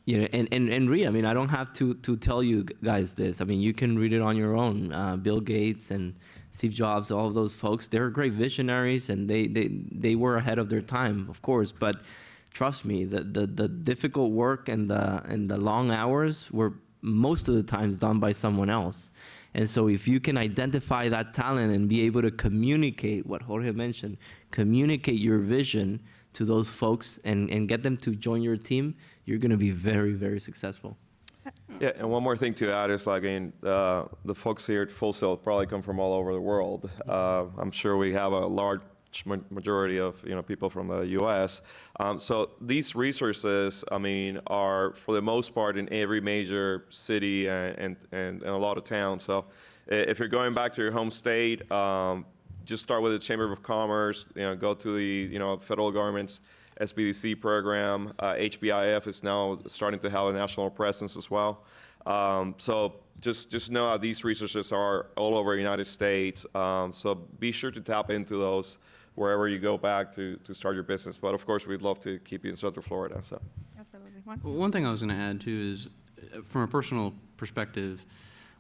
you know, and read. I mean, I don't have to tell you guys this. I mean, you can read it on your own. Bill Gates and Steve Jobs, all of those folks, they're great visionaries, and they were ahead of their time, of course. But trust me, the difficult work and the long hours were most of the times done by someone else. And so if you can identify that talent and be able to communicate what Jorge mentioned, communicate your vision to those folks and get them to join your team, you're going to be very, very successful. Yeah, and one more thing to add is, like, the folks here at Full Sail probably come from all over the world. I'm sure we have a large majority of, you know, people from the U.S. So these resources, I mean, are for the most part in every major city and a lot of towns. So if you're going back to your home state, just start with the Chamber of Commerce. You know, go to the, you know, federal government's SBDC program. HBIF is now starting to have a national presence as well. So just know that these resources are all over the United States. So be sure to tap into those wherever you go back to start your business. But of course, we'd love to keep you in Central Florida. So. Absolutely. One thing I was going to add too is, from a personal perspective,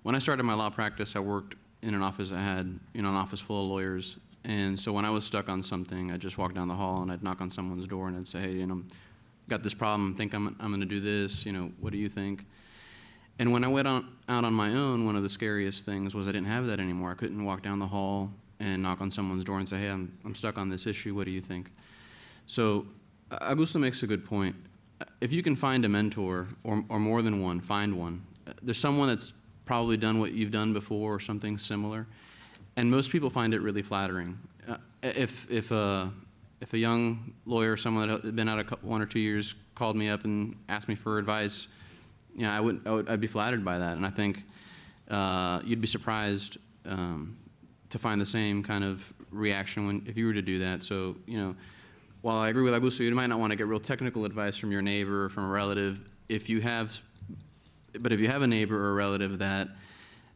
when I started my law practice, I worked in an office that had, you know, an office full of lawyers. And so when I was stuck on something, I'd just walk down the hall and I'd knock on someone's door and I'd say, hey, you know, got this problem, think I'm going to do this, you know, what do you think? And when I went out on my own, one of the scariest things was I didn't have that anymore. I couldn't walk down the hall and knock on someone's door and say, hey, I'm stuck on this issue, what do you think? So Augusto makes a good point. If you can find a mentor, or more than one, find one. There's someone that's probably done what you've done before or something similar. And most people find it really flattering. If a young lawyer, someone that had been out 1 or 2 years, called me up and asked me for advice, you know, I'd be flattered by that. And I think you'd be surprised to find the same kind of reaction if you were to do that. So, you know, while I agree with Augusto, you might not want to get real technical advice from your neighbor or from a relative. if you have a neighbor or a relative that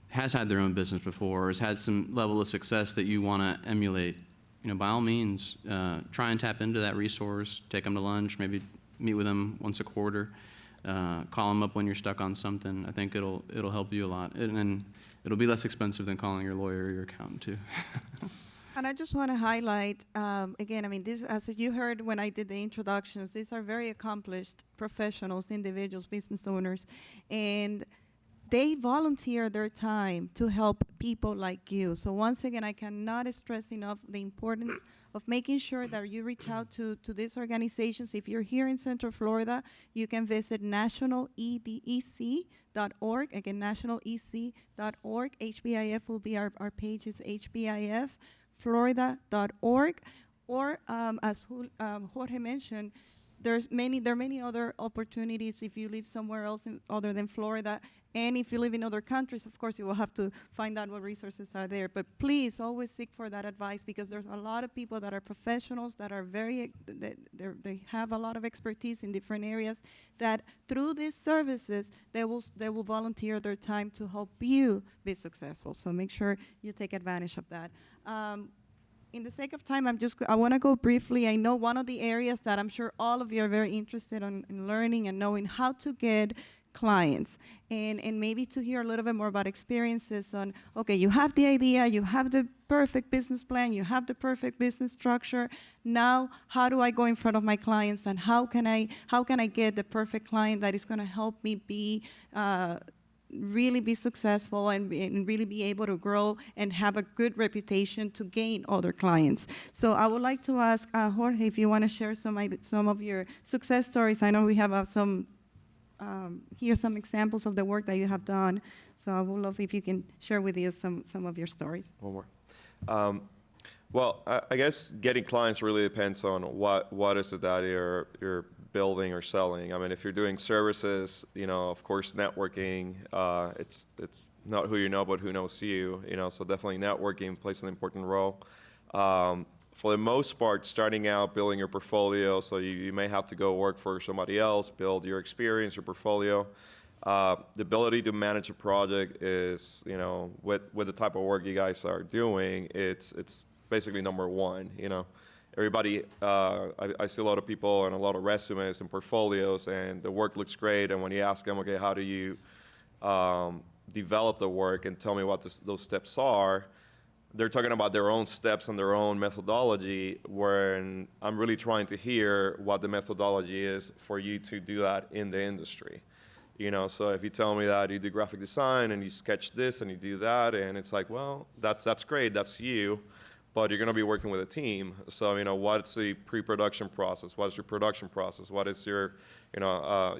has had their own business before or has had some level of success that you want to emulate, by all means, try and tap into that resource, take them to lunch, maybe meet with them once a quarter, call them up when you're stuck on something. I think it'll help you a lot. And it'll be less expensive than calling your lawyer or your accountant, too. And I just want to highlight, again, I mean, this, as you heard when I did the introductions, these are very accomplished professionals, individuals, business owners, and they volunteer their time to help people like you. So once again, I cannot stress enough the importance of making sure that you reach out to these organizations. If you're here in Central Florida, you can visit nationaledec.org. Again, nationaledec.org. HBIF will be our page is hbiflorida.org. Or as Jorge mentioned, there are many other opportunities if you live somewhere else other than Florida. And if you live in other countries, of course, you will have to find out what resources are there. But please always seek for that advice, because there's a lot of people that are professionals that are they have a lot of expertise in different areas that through these services, they will volunteer their time to help you be successful. So make sure you take advantage of that. In the sake of time, I want to go briefly. I know one of the areas that I'm sure all of you are very interested in learning and knowing how to get clients, and maybe to hear a little bit more about experiences on, okay, you have the idea, you have the perfect business plan, you have the perfect business structure. Now, how do I go in front of my clients, and how can I get the perfect client that is going to help me really be successful and really be able to grow and have a good reputation to gain other clients. So I would like to ask Jorge if you want to share some of your success stories. I know we have some examples of the work that you have done. So I would love if you can share with us some of your stories. One more. Well, I guess getting clients really depends on what is it that you're building or selling. I mean, if you're doing services, of course, networking, it's not who you know, but who knows you, so definitely networking plays an important role. For the most part, starting out, building your portfolio, so you may have to go work for somebody else, build your experience, your portfolio. The ability to manage a project is, with the type of work you guys are doing, it's basically number one, Everybody, I see a lot of people and a lot of resumes and portfolios, and the work looks great, and when you ask them, okay, how do you develop the work and tell me what those steps are, they're talking about their own steps and their own methodology, when I'm really trying to hear what the methodology is for you to do that in the industry. So if you tell me that you do graphic design and you sketch this and you do that, and it's like, well, that's great, that's you, but you're going to be working with a team. So, what's the pre-production process? What is your production process? What is your,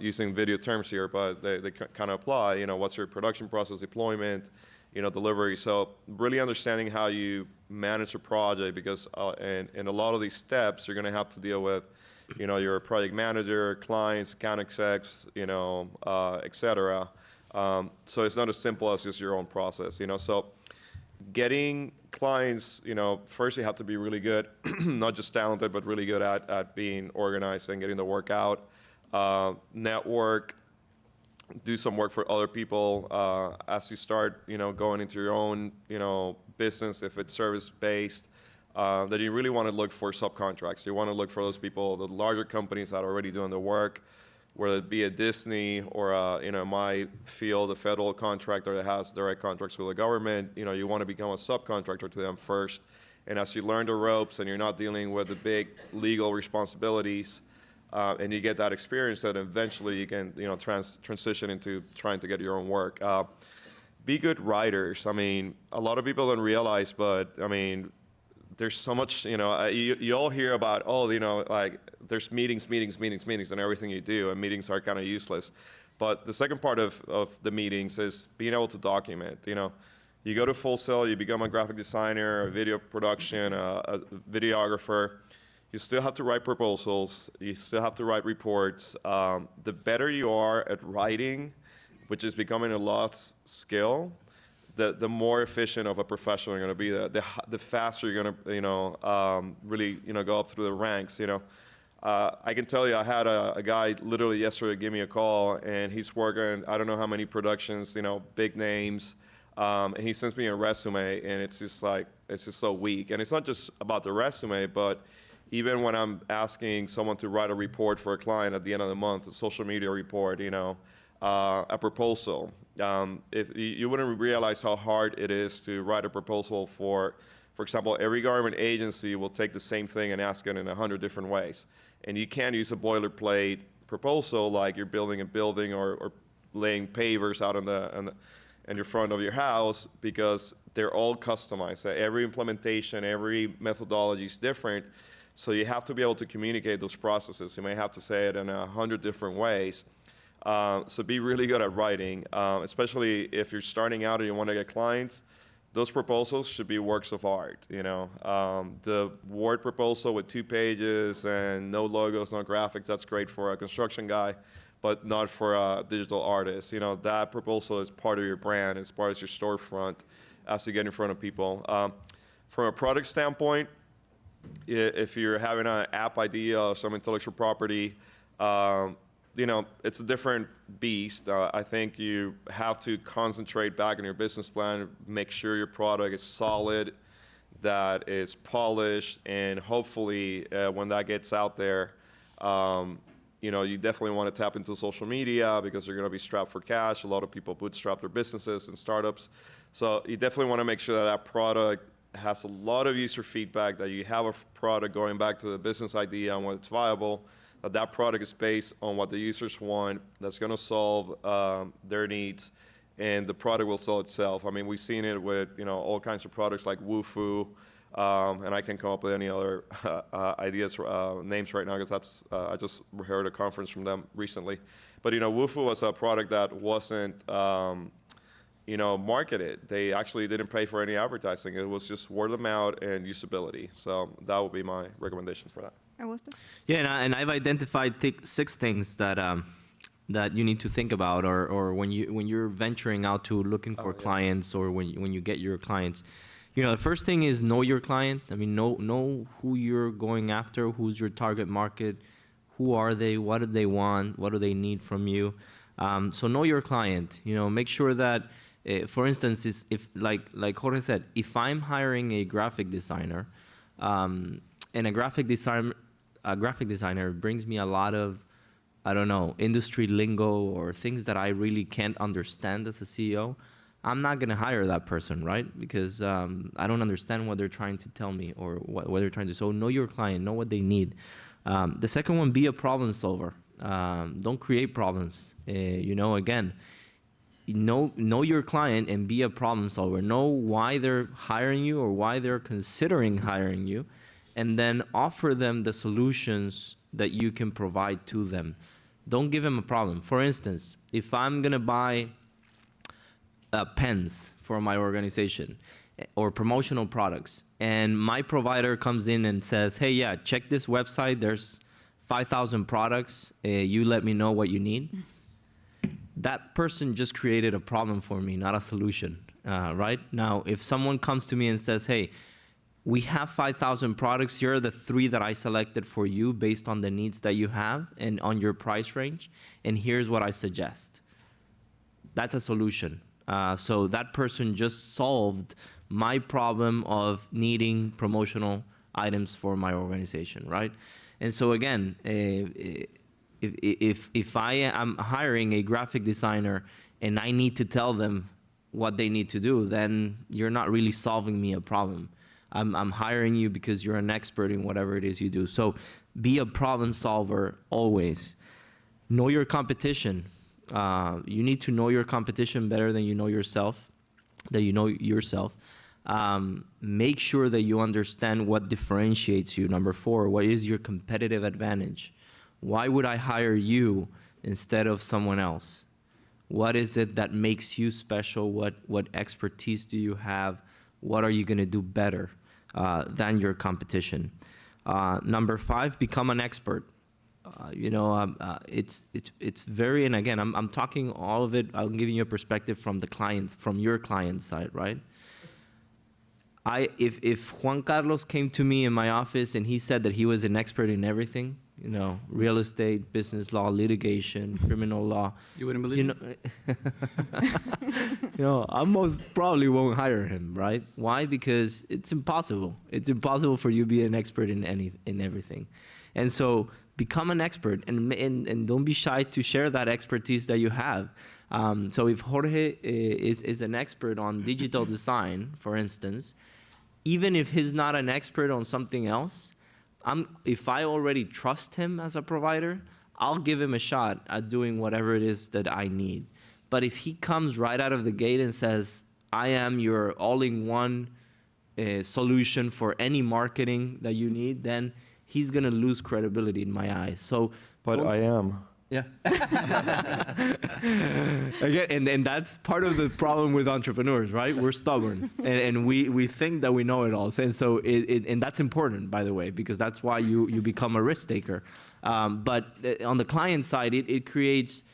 using video terms here, but they kind of apply, what's your production process, deployment, delivery. So really understanding how you manage a project, because in a lot of these steps, you're going to have to deal with, your project manager, clients, account execs, et cetera. So it's not as simple as just your own process, So getting clients, first you have to be really good, not just talented, but really good at being organized and getting the work out. Network, do some work for other people as you start, going into your own, business, if it's service-based, that you really want to look for subcontracts. You want to look for those people, the larger companies that are already doing the work, whether it be a Disney or my field, a federal contractor that has direct contracts with the government. You want to become a subcontractor to them first. And as you learn the ropes and you're not dealing with the big legal responsibilities, and you get that experience, that eventually you can transition into trying to get your own work. Be good writers. I mean, a lot of people don't realize, but I mean, there's so much, you all hear about, like there's meetings and everything you do, and meetings are kind of useless. But the second part of the meetings is being able to document. You go to Full Sail, you become a graphic designer, a video production, a videographer. You still have to write proposals. You still have to write reports. The better you are at writing, which is becoming a lost skill, the more efficient of a professional you're going to be. The faster you're going to, really, go up through the ranks. I can tell you, I had a guy literally yesterday give me a call, and he's working, I don't know how many productions, big names, and he sends me a resume, and it's just so weak. And it's not just about the resume, but even when I'm asking someone to write a report for a client at the end of the month, a social media report, a proposal. If you wouldn't realize how hard it is to write a proposal for example, every government agency will take the same thing and ask it in 100 different ways. And you can't use a boilerplate proposal like you're building a building or laying pavers out in your front of your house, because they're all customized. Every implementation, every methodology is different. So you have to be able to communicate those processes. You may have to say it in 100 different ways. So be really good at writing, especially if you're starting out and you want to get clients. Those proposals should be works of art. The Word proposal with 2 pages and no logos, no graphics, that's great for a construction guy, but not for a digital artist. That proposal is part of your brand, it's part of your storefront as you get in front of people. From a product standpoint, if you're having an app idea or some intellectual property, it's a different beast. I think you have to concentrate back on your business plan, make sure your product is solid, that it's polished, and hopefully when that gets out there, you definitely want to tap into social media because you're going to be strapped for cash. A lot of people bootstrap their businesses and startups. So you definitely want to make sure that product has a lot of user feedback, that you have a product going back to the business idea and when it's viable, that product is based on what the users want, that's going to solve their needs, and the product will sell itself. I mean, we've seen it with all kinds of products like Woofu, and I can come up with any other ideas, names right now, because I just heard a conference from them recently. But Woofu was a product that wasn't marketed. They actually didn't pay for any advertising. It was just word of mouth and usability. So that would be my recommendation for that. Augusto? Yeah, and I've identified 6 things that you need to think about, or when you're venturing out to looking for clients, or when you get your clients. The first thing is know your client. I mean, know who you're going after, who's your target market, who are they, what do they want, what do they need from you. So know your client. Make sure that, for instance, if like Jorge said, if I'm hiring a graphic designer, and a graphic designer brings me a lot of, industry lingo or things that I really can't understand as a CEO, I'm not going to hire that person, right? Because I don't understand what they're trying to tell me or what they're trying to. So know your client, know what they need. The second one, be a problem solver. Don't create problems. Again, know your client and be a problem solver. Know why they're hiring you or why they're considering hiring you, and then offer them the solutions that you can provide to them. Don't give them a problem. For instance, if I'm going to buy pens for my organization or promotional products, and my provider comes in and says, hey, yeah, check this website. There's 5,000 products. You let me know what you need. That person just created a problem for me, not a solution, right? Now, if someone comes to me and says, hey, we have 5,000 products. Here are the 3 that I selected for you based on the needs that you have and on your price range. And here's what I suggest. That's a solution. So that person just solved my problem of needing promotional items for my organization, right? And so again, if I am hiring a graphic designer and I need to tell them what they need to do, then you're not really solving me a problem. I'm hiring you because you're an expert in whatever it is you do. So be a problem solver always. Know your competition. You need to know your competition better than you know yourself, Make sure that you understand what differentiates you. Number 4, what is your competitive advantage? Why would I hire you instead of someone else? What is it that makes you special? What expertise do you have? What are you going to do better than your competition? Number 5, become an expert. It's very, and again, I'm talking all of it. I'm giving you a perspective from your client side, right? If Juan Carlos came to me in my office and he said that he was an expert in everything, You know, real estate, business law, litigation, criminal law. You wouldn't believe You know, you know, I most probably won't hire him, right? Why? Because it's impossible. It's impossible for you to be an expert in everything. And so become an expert and don't be shy to share that expertise that you have. So if Jorge is an expert on digital design, for instance, even if he's not an expert on something else, if I already trust him as a provider, I'll give him a shot at doing whatever it is that I need. But if he comes right out of the gate and says, I am your all-in-one solution for any marketing that you need, then he's going to lose credibility in my eyes. So, But I am. yeah. Again, and that's part of the problem with entrepreneurs, right? We're stubborn, and we think that we know it all. And so, and that's important, by the way, because that's why you become a risk taker. But on the client side, it creates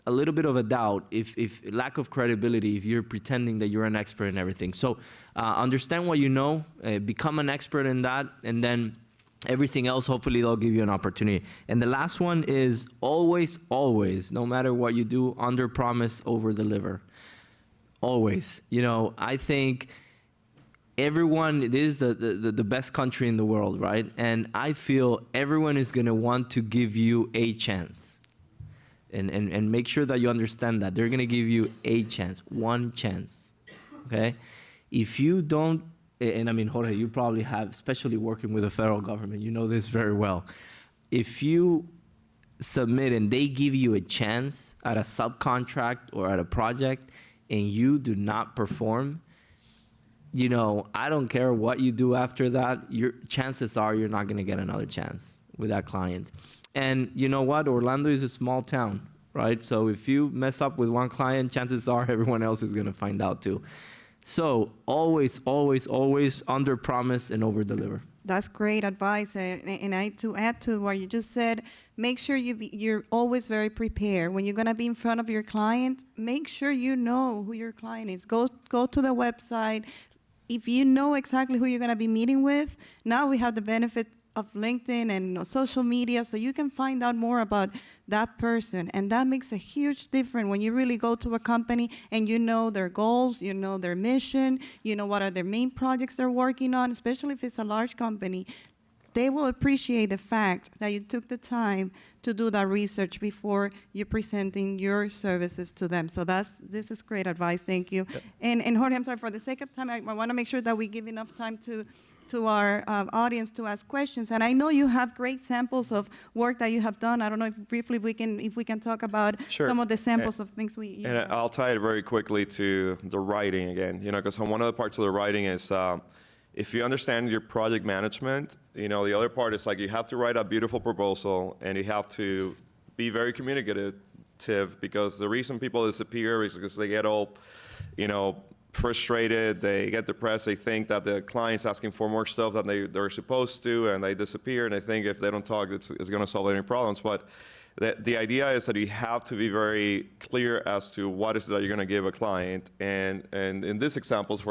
a little bit of a doubt, if lack of credibility, if you're pretending that you're an expert in everything. So understand what you know, become an expert in that, and then everything else, hopefully they'll give you an opportunity. And the last one is always, no matter what you do, under promise, over deliver. Always. You know, I think everyone, it is the best country in the world, right? And I feel everyone is going to want to give you a chance. And make sure that you understand that. They're going to give you a chance, one chance, okay? If you don't, and I mean, Jorge, you probably have, especially working with the federal government, you know this very well. If you submit and they give you a chance at a subcontract or at a project and you do not perform, you know, I don't care what you do after that, your chances are you're not going to get another chance with that client. And you know what? Orlando is a small town, right? So if you mess up with one client, chances are everyone else is going to find out too. So always under promise and over deliver. That's great advice. And I to add to what you just said, make sure you're always very prepared. When you're going to be in front of your client, make sure you know who your client is. Go to the website. If you know exactly who you're going to be meeting with, now we have the benefit of LinkedIn and social media, so you can find out more about that person. And that makes a huge difference when you really go to a company and you know their goals, you know their mission, you know what are their main projects they're working on, especially if it's a large company. They will appreciate the fact that you took the time to do that research before you're presenting your services to them. So this is great advice. Thank you. Yep. And Jorge, I'm sorry, for the sake of time, I want to make sure that we give enough time to our audience to ask questions. And I know you have great samples of work that you have done. I don't know if briefly if we can talk about Sure. some of the samples of things we. And I'll tie it very quickly to the writing again. You know, because one of the parts of the writing is if you understand your project management, you know, the other part is like you have to write a beautiful proposal and you have to be very communicative, because the reason people disappear is because they get all, you know, frustrated, they get depressed, they think that the client's asking for more stuff than they're supposed to, and they disappear, and they think if they don't talk, it's going to solve any problems. But the idea is that you have to be very clear as to what is it that you're going to give a client. And in these examples,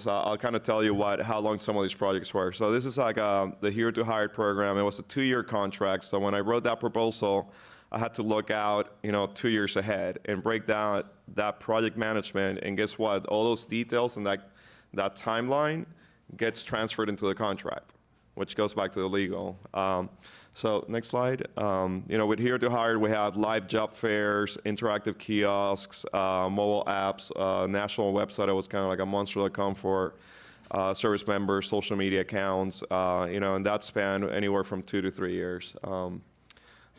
I'll kind of tell you how long some of these projects were. So this is like the Here to Hire program. It was a 2-year contract. So when I wrote that proposal, I had to look out, you know, 2 years ahead and break down that project management. And guess what? All those details and that timeline gets transferred into the contract, which goes back to the legal. So next slide. You know, with Here to Hire, we had live job fairs, interactive kiosks, mobile apps, national website that was kind of like a monster.com for service members, social media accounts, you know, and that spanned anywhere from 2 to 3 years.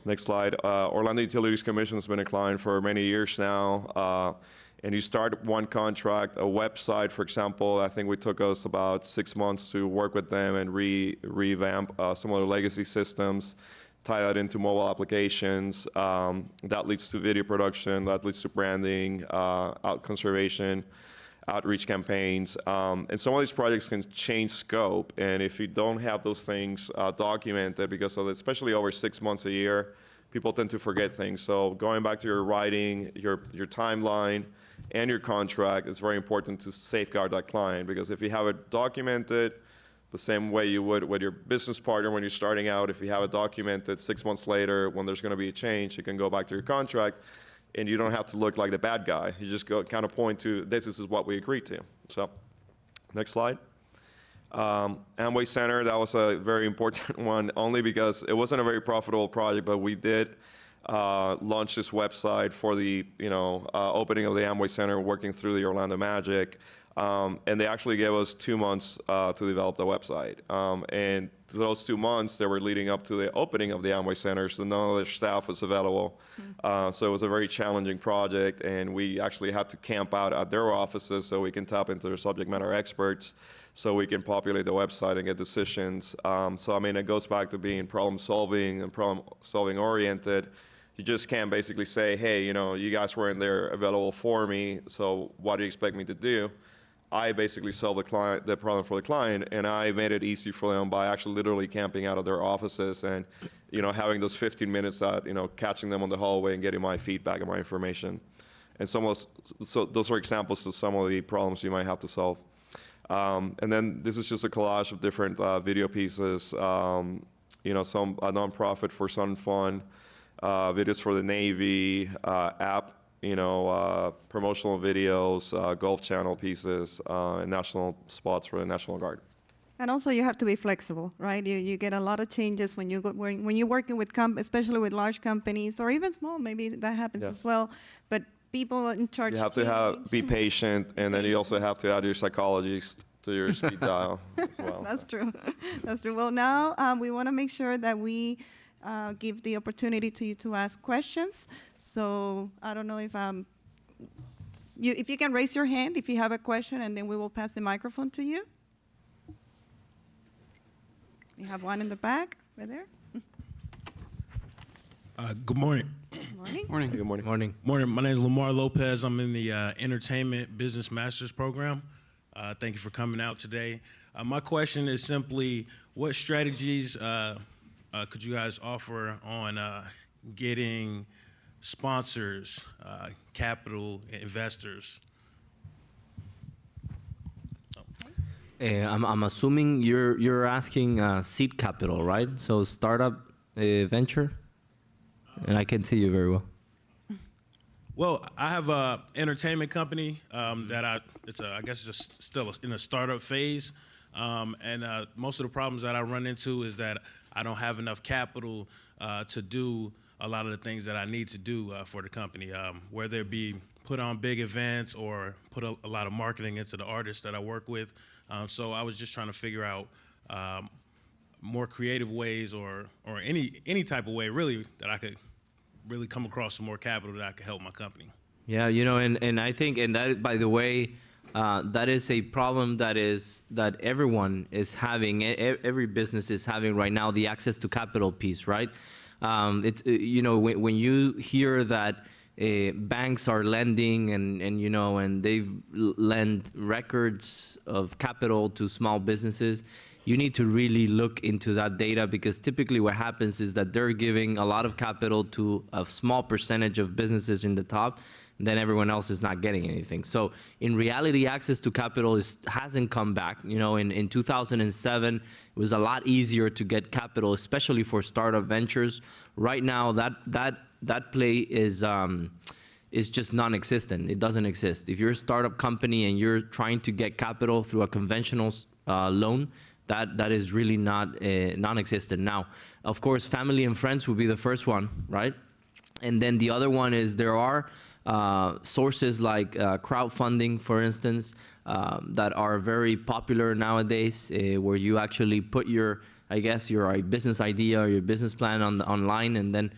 Next slide. Orlando Utilities Commission has been a client for many years now. And you start one contract, a website, for example. I think it took us about 6 months to work with them and revamp some of their legacy systems, tie that into mobile applications. That leads to video production, that leads to branding, conservation, outreach campaigns. And some of these projects can change scope. And if you don't have those things documented, because of especially over 6 months a year, people tend to forget things. So going back to your writing, your timeline, and your contract, it's very important to safeguard that client, because if you have it documented, the same way you would with your business partner when you're starting out. If you have a document that 6 months later, when there's going to be a change, you can go back to your contract, and you don't have to look like the bad guy. You just go kind of point to, this is what we agreed to. So, next slide. Amway Center, that was a very important one, only because it wasn't a very profitable project, but we did launch this website for the opening of the Amway Center, working through the Orlando Magic. And they actually gave us 2 months to develop the website. And those 2 months, they were leading up to the opening of the Amway Center, so none of their staff was available. So it was a very challenging project, and we actually had to camp out at their offices so we can tap into their subject matter experts, so we can populate the website and get decisions. So I mean, it goes back to being problem-solving and problem-solving oriented. You just can't basically say, hey, you guys weren't there available for me, so what do you expect me to do? I basically solved the problem for the client, and I made it easy for them by actually literally camping out of their offices and, having those 15 minutes out, catching them on the hallway and getting my feedback and my information. And so those are examples of some of the problems you might have to solve. And then this is just a collage of different video pieces. Some a nonprofit for Sun Fun, videos for the Navy, app. Promotional videos, Golf Channel pieces, and national spots for the National Guard. And also, you have to be flexible, right? You get a lot of changes when you're working with especially with large companies or even small. Maybe that happens as well. But people in charge. You have to be patient, and then you also have to add your psychologist to your speed dial as well. That's true. That's true. Well, now we want to make sure that we give the opportunity to you to ask questions. So I don't know if you can raise your hand if you have a question, and then we will pass the microphone to you. We have one in the back, right there. Good morning. Good morning. Morning. Good morning. Morning. Morning. My name is Lamar Lopez. I'm in the Entertainment Business Masters program. Thank you for coming out today. My question is simply, what strategies could you guys offer on getting sponsors, capital investors? I'm assuming you're asking seed capital, right? So startup venture, and I can see you very well. Well, I have a entertainment company that I guess it's still in a startup phase, and most of the problems that I run into is that I don't have enough capital to do a lot of the things that I need to do for the company, whether it be put on big events or put a lot of marketing into the artists that I work with. So I was just trying to figure out more creative ways or any type of way really that I could really come across some more capital that I could help my company. Yeah, and I think, and that, by the way, that is a problem that everyone is having, every business is having right now, the access to capital piece, right? It's when you hear that banks are lending and they've lent records of capital to small businesses, you need to really look into that data, because typically what happens is that they're giving a lot of capital to a small percentage of businesses in the top, and then everyone else is not getting anything. So in reality, access to capital hasn't come back. In 2007, it was a lot easier to get capital, especially for startup ventures. Right now, that play is just non-existent. It doesn't exist. If you're a startup company and you're trying to get capital through a conventional loan, that is really not non-existent. Now, of course, family and friends would be the first one, right? And then the other one is there are sources like crowdfunding, for instance, that are very popular nowadays, where you actually put your business idea or your business plan online, and then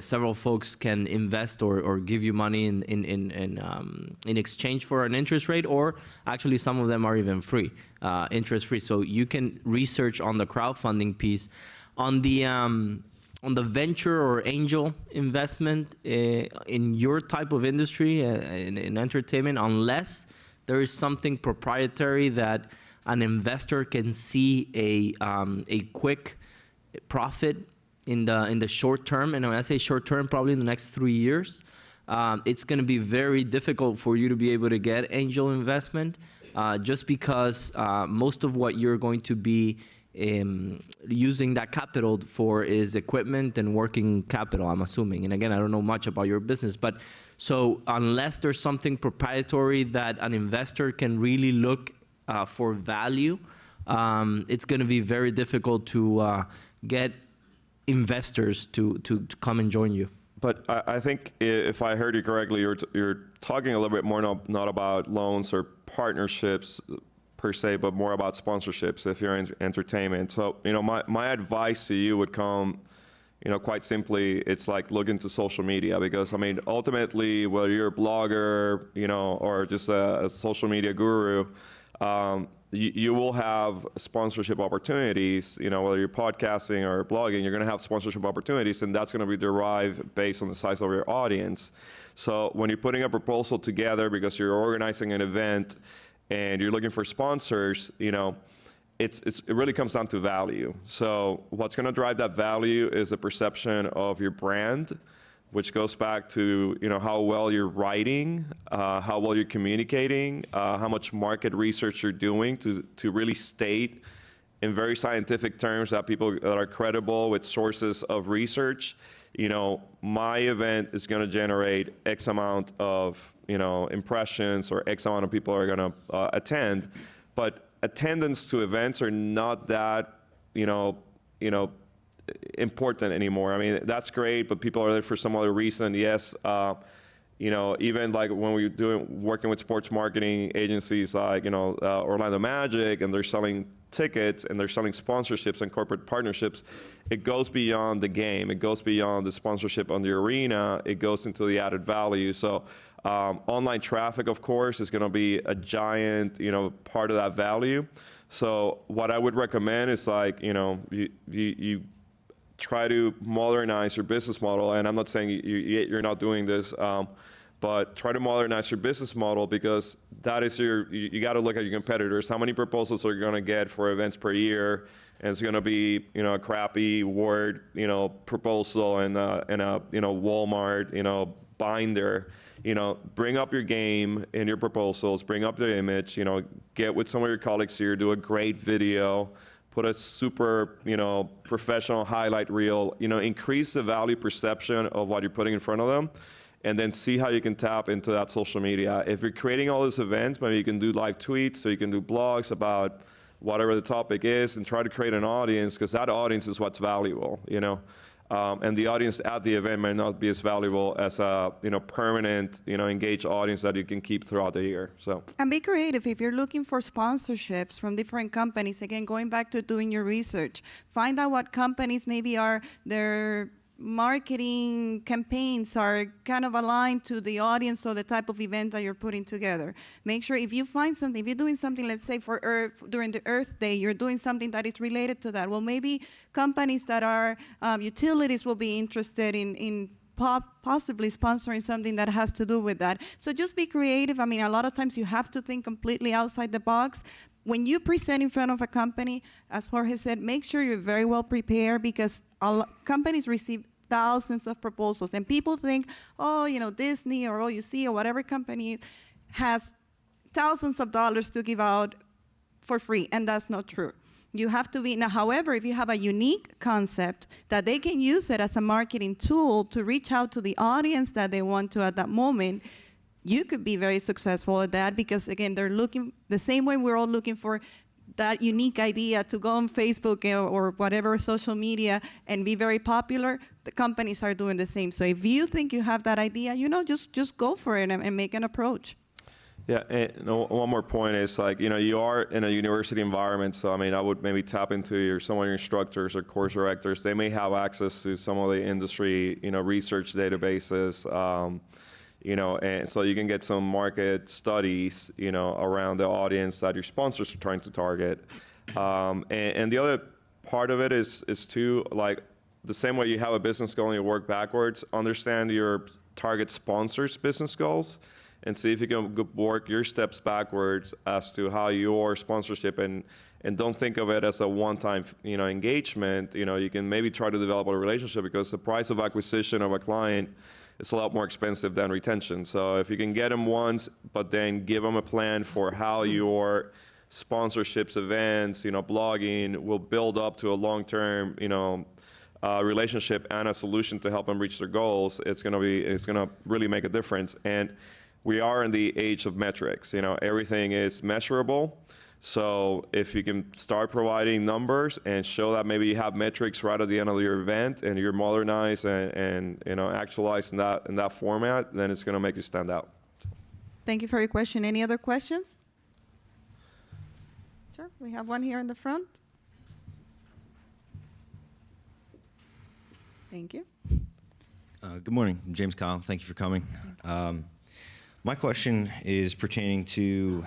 several folks can invest or give you money in exchange for an interest rate, or actually some of them are even free, interest free. So you can research on the crowdfunding piece. On the venture or angel investment in your type of industry, in entertainment, unless there is something proprietary that an investor can see a quick profit in the short term, and when I say short term, probably in the next 3 years, it's going to be very difficult for you to be able to get angel investment. just because most of what you're going to be using that capital for is equipment and working capital, I'm assuming. And again, I don't know much about your business, but so unless there's something proprietary that an investor can really look for value, it's going to be very difficult to get investors to come and join you. But I think if I heard you correctly, you're talking a little bit more not about loans or partnerships per se, but more about sponsorships if you're in entertainment. So, my advice to you would come, quite simply, it's like look into social media, because ultimately, whether you're a blogger, or just a social media guru, you will have sponsorship opportunities, whether you're podcasting or blogging, you're going to have sponsorship opportunities, and that's going to be derived based on the size of your audience. So when you're putting a proposal together because you're organizing an event and you're looking for sponsors, it really comes down to value. So what's going to drive that value is the perception of your brand, which goes back to how well you're writing, how well you're communicating, how much market research you're doing to really state in very scientific terms that people that are credible with sources of research, my event is going to generate X amount of impressions, or X amount of people are going to attend, but attendance to events are not that important anymore. That's great, but people are there for some other reason. Yes, even like when we're working with sports marketing agencies like Orlando Magic, and they're selling tickets and they're selling sponsorships and corporate partnerships, it goes beyond the game. It goes beyond the sponsorship on the arena. It goes into the added value. So online traffic, of course, is going to be a giant part of that value. So what I would recommend is like you try to modernize your business model. And I'm not saying you're not doing this, but try to modernize your business model, because that is you got to look at your competitors. How many proposals are you going to get for events per year? And it's going to be a crappy Word proposal and a Walmart binder. Bring up your game in your proposals. Bring up the image. Get with some of your colleagues here. Do a great video. Put a super, professional highlight reel, increase the value perception of what you're putting in front of them, and then see how you can tap into that social media. If you're creating all these events, maybe you can do live tweets, so you can do blogs about whatever the topic is, and try to create an audience, because that audience is what's valuable, and the audience at the event may not be as valuable as a permanent engaged audience that you can keep throughout the year. So And be creative. If you're looking for sponsorships from different companies, again, going back to doing your research, find out what companies maybe are their marketing campaigns are kind of aligned to the audience or the type of event that you're putting together. Make sure if you find something, if you're doing something, let's say for Earth, during the Earth Day, you're doing something that is related to that. Well, maybe companies that are utilities will be interested in possibly sponsoring something that has to do with that. So just be creative. A lot of times you have to think completely outside the box. When you present in front of a company, as Jorge said, make sure you're very well prepared, because companies receive thousands of proposals, and people think, Disney or OUC or whatever company has thousands of dollars to give out for free, and that's not true. You have to be, now, however, if you have a unique concept that they can use it as a marketing tool to reach out to the audience that they want to at that moment, you could be very successful at that, because again, they're looking the same way we're all looking for that unique idea to go on Facebook or whatever social media and be very popular. The companies are doing the same. So if you think you have that idea, just go for it and make an approach. Yeah, and one more point is you are in a university environment, so I would maybe tap into some of your instructors or course directors. They may have access to some of the industry, research databases, and so you can get some market studies, around the audience that your sponsors are trying to target. And the other part of it is too, the same way you have a business goal and you work backwards, understand your target sponsor's business goals and see if you can work your steps backwards as to how your sponsorship, and don't think of it as a one-time, engagement. You can maybe try to develop a relationship, because the price of acquisition of a client it's a lot more expensive than retention. So if you can get them once, but then give them a plan for how your sponsorships, events, blogging will build up to a long-term, relationship and a solution to help them reach their goals, it's gonna really make a difference. And we are in the age of metrics. Everything is measurable. So if you can start providing numbers and show that maybe you have metrics right at the end of your event and you're modernized and actualized in that format, then it's gonna make you stand out. Thank you for your question. Any other questions? Sure, we have one here in the front. Thank you. Good morning, I'm James Kyle. Thank you for coming. My question is pertaining to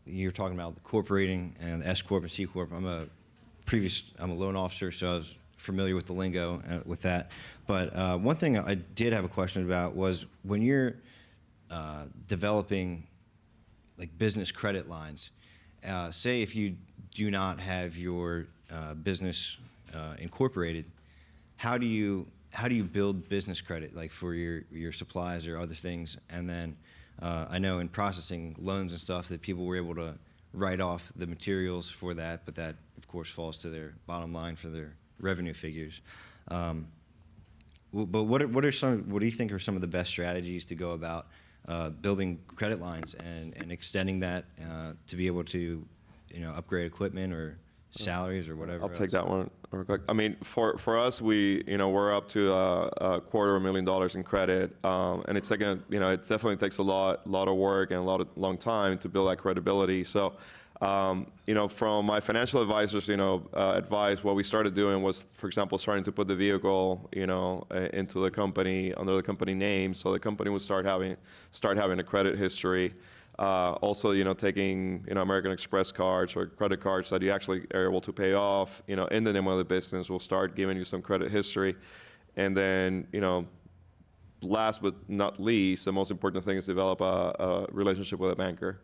you're talking about the corporating and the S Corp and C Corp. I'm a loan officer, so I was familiar with the lingo with that. But one thing I did have a question about was when you're developing like business credit lines. Say if you do not have your business incorporated, how do you build business credit, like for your supplies or other things? And then I know in processing loans and stuff that people were able to write off the materials for that, but that of course falls to their bottom line for their revenue figures. But what do you think are some of the best strategies to go about building credit lines and extending that to be able to, upgrade equipment or salaries or whatever? I'll take that one real quick. I mean, for us, we're up to $250,000 in credit, and it's taken, it definitely takes a lot of work and a long time to build that credibility. So, from my financial advisors, advice, what we started doing was, for example, starting to put the vehicle, into the company under the company name, so the company would start having a credit history. Also, taking, American Express cards or credit cards that you actually are able to pay off, in the name of the business will start giving you some credit history. And then, last but not least, the most important thing is develop a relationship with a banker.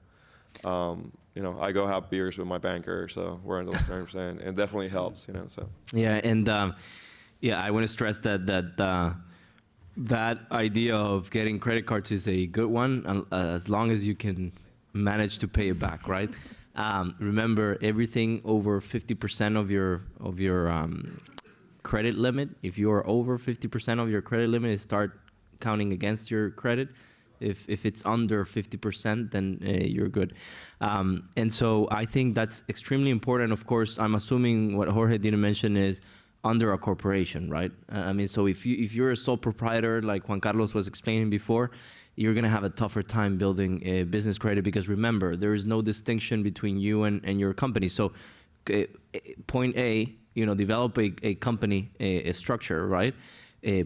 I go have beers with my banker, so we're on those terms, and it definitely helps, so. Yeah, and I want to stress that idea of getting credit cards is a good one, as long as you can manage to pay it back, right? Remember, everything over 50% of your credit limit, if you are over 50% of your credit limit, start counting against your credit. If it's under 50%, then you're good. And so I think that's extremely important. Of course, I'm assuming what Jorge didn't mention is under a corporation, right? I mean, so if you're a sole proprietor, like Juan Carlos was explaining before, you're gonna have a tougher time building a business credit, because remember, there is no distinction between you and your company. So point A, develop a company, a structure, right?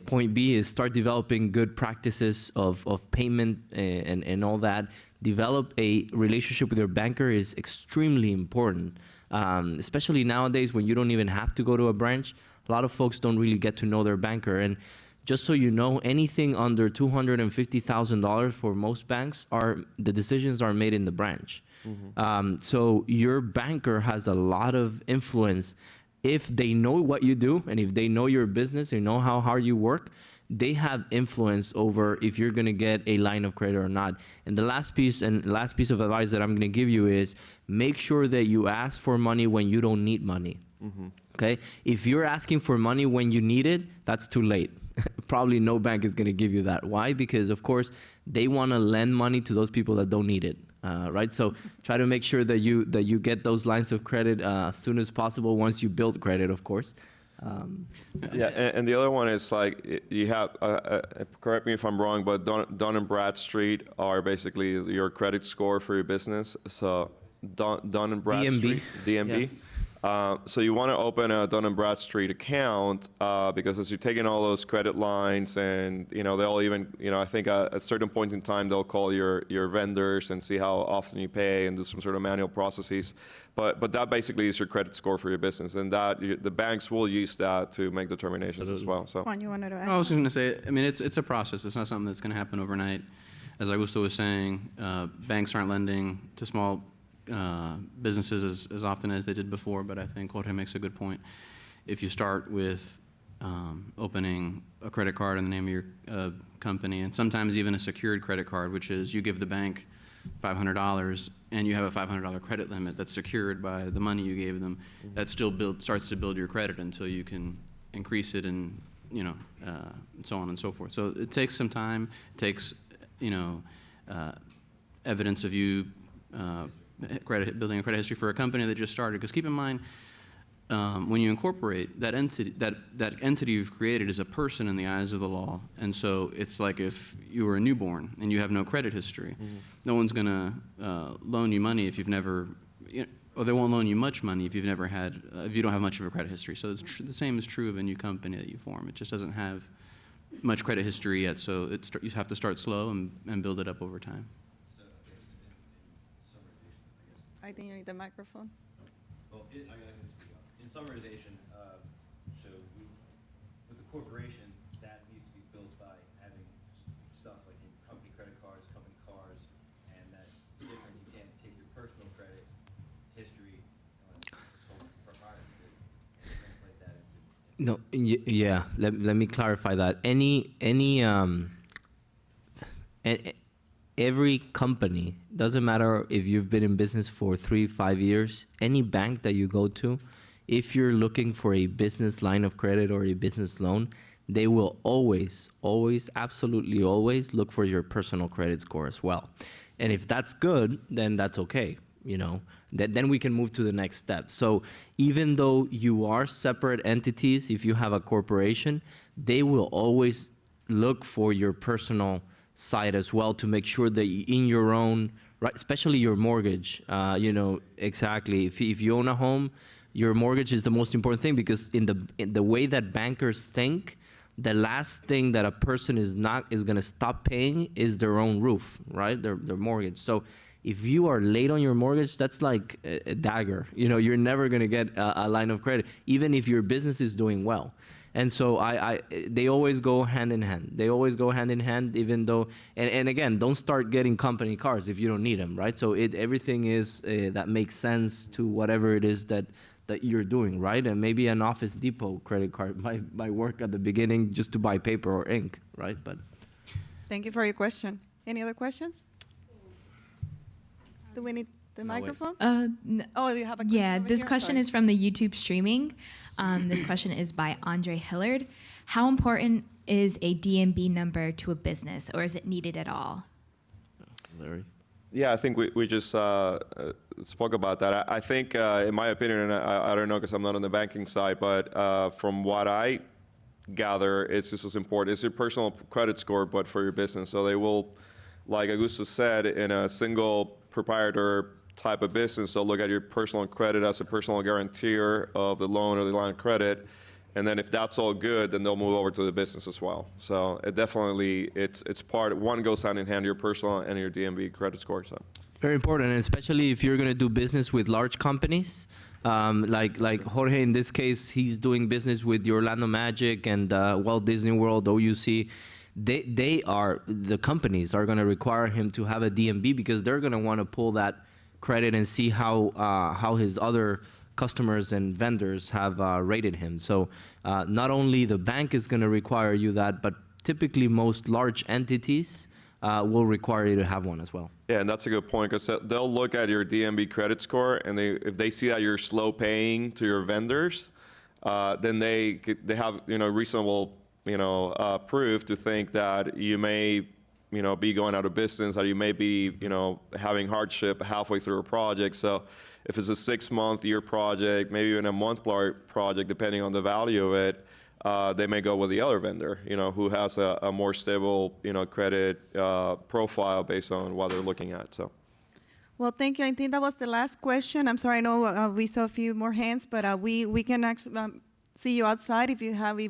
Point B is start developing good practices of payment and all that. Develop a relationship with your banker is extremely important. Especially nowadays when you don't even have to go to a branch. A lot of folks don't really get to know their banker. And just so you know, anything under $250,000 for most banks, the decisions are made in the branch. Mm-hmm. So your banker has a lot of influence. If they know what you do, and if they know your business, and know how hard you work, they have influence over if you're going to get a line of credit or not. And the last piece of advice that I'm going to give you is make sure that you ask for money when you don't need money. Mm-hmm. Okay? If you're asking for money when you need it, that's too late. Probably no bank is going to give you that. Why? Because of course they want to lend money to those people that don't need it. Right? So try to make sure that you get those lines of credit as soon as possible once you build credit, of course. And the other one is like you have, correct me if I'm wrong, but Dun and Bradstreet are basically your credit score for your business. So Dun and Bradstreet, DMB. Yeah. So you want to open a Dun & Bradstreet account because as you're taking all those credit lines and, they'll even, I think at a certain point in time, they'll call your vendors and see how often you pay and do some sort of manual processes. But that basically is your credit score for your business. And that the banks will use that to make determinations as well. So. Juan, you wanted to add? I was going to say, I mean, it's a process. It's not something that's going to happen overnight. As Augusto was saying, banks aren't lending to small businesses as often as they did before, but I think Jorge makes a good point. If you start with opening a credit card in the name of your company, and sometimes even a secured credit card, which is you give the bank $500 and you have a $500 credit limit that's secured by the money you gave them. That still starts to build your credit until you can increase it, and so on and so forth. So it takes some time. It takes evidence of you building a credit history for a company that just started. Because keep in mind, when you incorporate, that entity you've created is a person in the eyes of the law. And so it's like if you were a newborn and you have no credit history. No one's going to loan you money if you've never, or they won't loan you much money if you've never had, if you don't have much of a credit history. So the same is true of a new company that you form. It just doesn't have much credit history yet, so you have to start slow and build it up over time. I think you need the microphone. Well, in summarization, so with the corporation, that needs to be built by having stuff like in company credit cards, company cars, and that's different. You can't take your personal credit history, sole proprietorship, and translate that into. No, yeah. Let me clarify that. Every company, doesn't matter if you've been in business for 3-5 years, any bank that you go to, if you're looking for a business line of credit or a business loan, they will always, absolutely always look for your personal credit score as well. And if that's good, then that's okay, then we can move to the next step. So even though you are separate entities, if you have a corporation, they will always look for your personal side as well to make sure that in your own, right, especially your mortgage, exactly. If you own a home, your mortgage is the most important thing, because in the way that bankers think, the last thing that a person is going to stop paying is their own roof, right? Their mortgage. So if you are late on your mortgage, that's like a dagger. You're never going to get a line of credit, even if your business is doing well. And so they always go hand in hand. They always go hand in hand, even though, and again, don't start getting company cars if you don't need them, right? So everything is that makes sense to whatever it is that you're doing, right? And maybe an Office Depot credit card might work at the beginning just to buy paper or ink, right? But Thank you for your question. Any other questions? Do we need the microphone? Oh, you have a question? Yeah, over this here? question Sorry. is from the YouTube streaming. This question is by Andre Hillard. How important is a DMB number to a business, or is it needed at all? Larry? Yeah, I think we just spoke about that. I think, in my opinion, and I don't know because I'm not on the banking side, but from what I gather, it's just as important. It's your personal credit score, but for your business. So they will, like Augusto said, in a single proprietor type of business, they'll look at your personal credit as a personal guarantor of the loan or the line of credit. And then if that's all good, then they'll move over to the business as well. So it definitely, it's part, one goes hand in hand, your personal and your DMB credit score. So. Very important, and especially if you're going to do business with large companies, like Jorge in this case, he's doing business with the Orlando Magic and Walt Disney World, OUC. The companies are going to require him to have a DMB because they're going to want to pull that credit and see how his other customers and vendors have rated him. So not only the bank is going to require you that, but typically most large entities will require you to have one as well. Yeah, and that's a good point because they'll look at your DMB credit score, and if they see that you're slow paying to your vendors, then they have reasonable proof to think that you may be going out of business, or you may be having hardship halfway through a project. So if it's a 6-month-year project, maybe even a month project, depending on the value of it, they may go with the other vendor, who has a more stable, credit profile based on what they're looking at. So. Well, thank you. I think that was the last question. I'm sorry, I know we saw a few more hands, but we can actually see you outside. If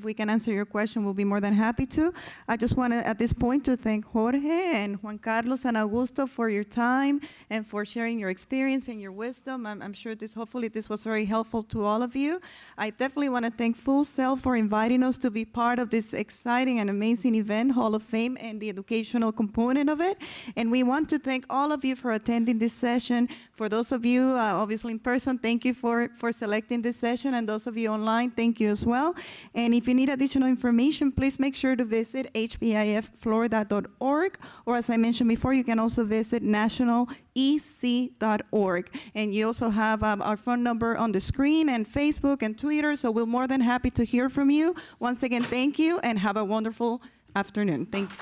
we can answer your question, we'll be more than happy to. I just want to, at this point, to thank Jorge and Juan Carlos and Augusto for your time and for sharing your experience and your wisdom. I'm sure hopefully this was very helpful to all of you. I definitely want to thank Full Sail for inviting us to be part of this exciting and amazing event, Hall of Fame, and the educational component of it. And we want to thank all of you for attending this session. For those of you, obviously in person, thank you for selecting this session. And those of you online, thank thank you as well. And if you need additional information, please make sure to visit hbifflorida.org, or as I mentioned before, you can also visit nationalec.org. And you also have our phone number on the screen, and Facebook and Twitter, so we're more than happy to hear from you. Once again, thank you, and have a wonderful afternoon. Thank you.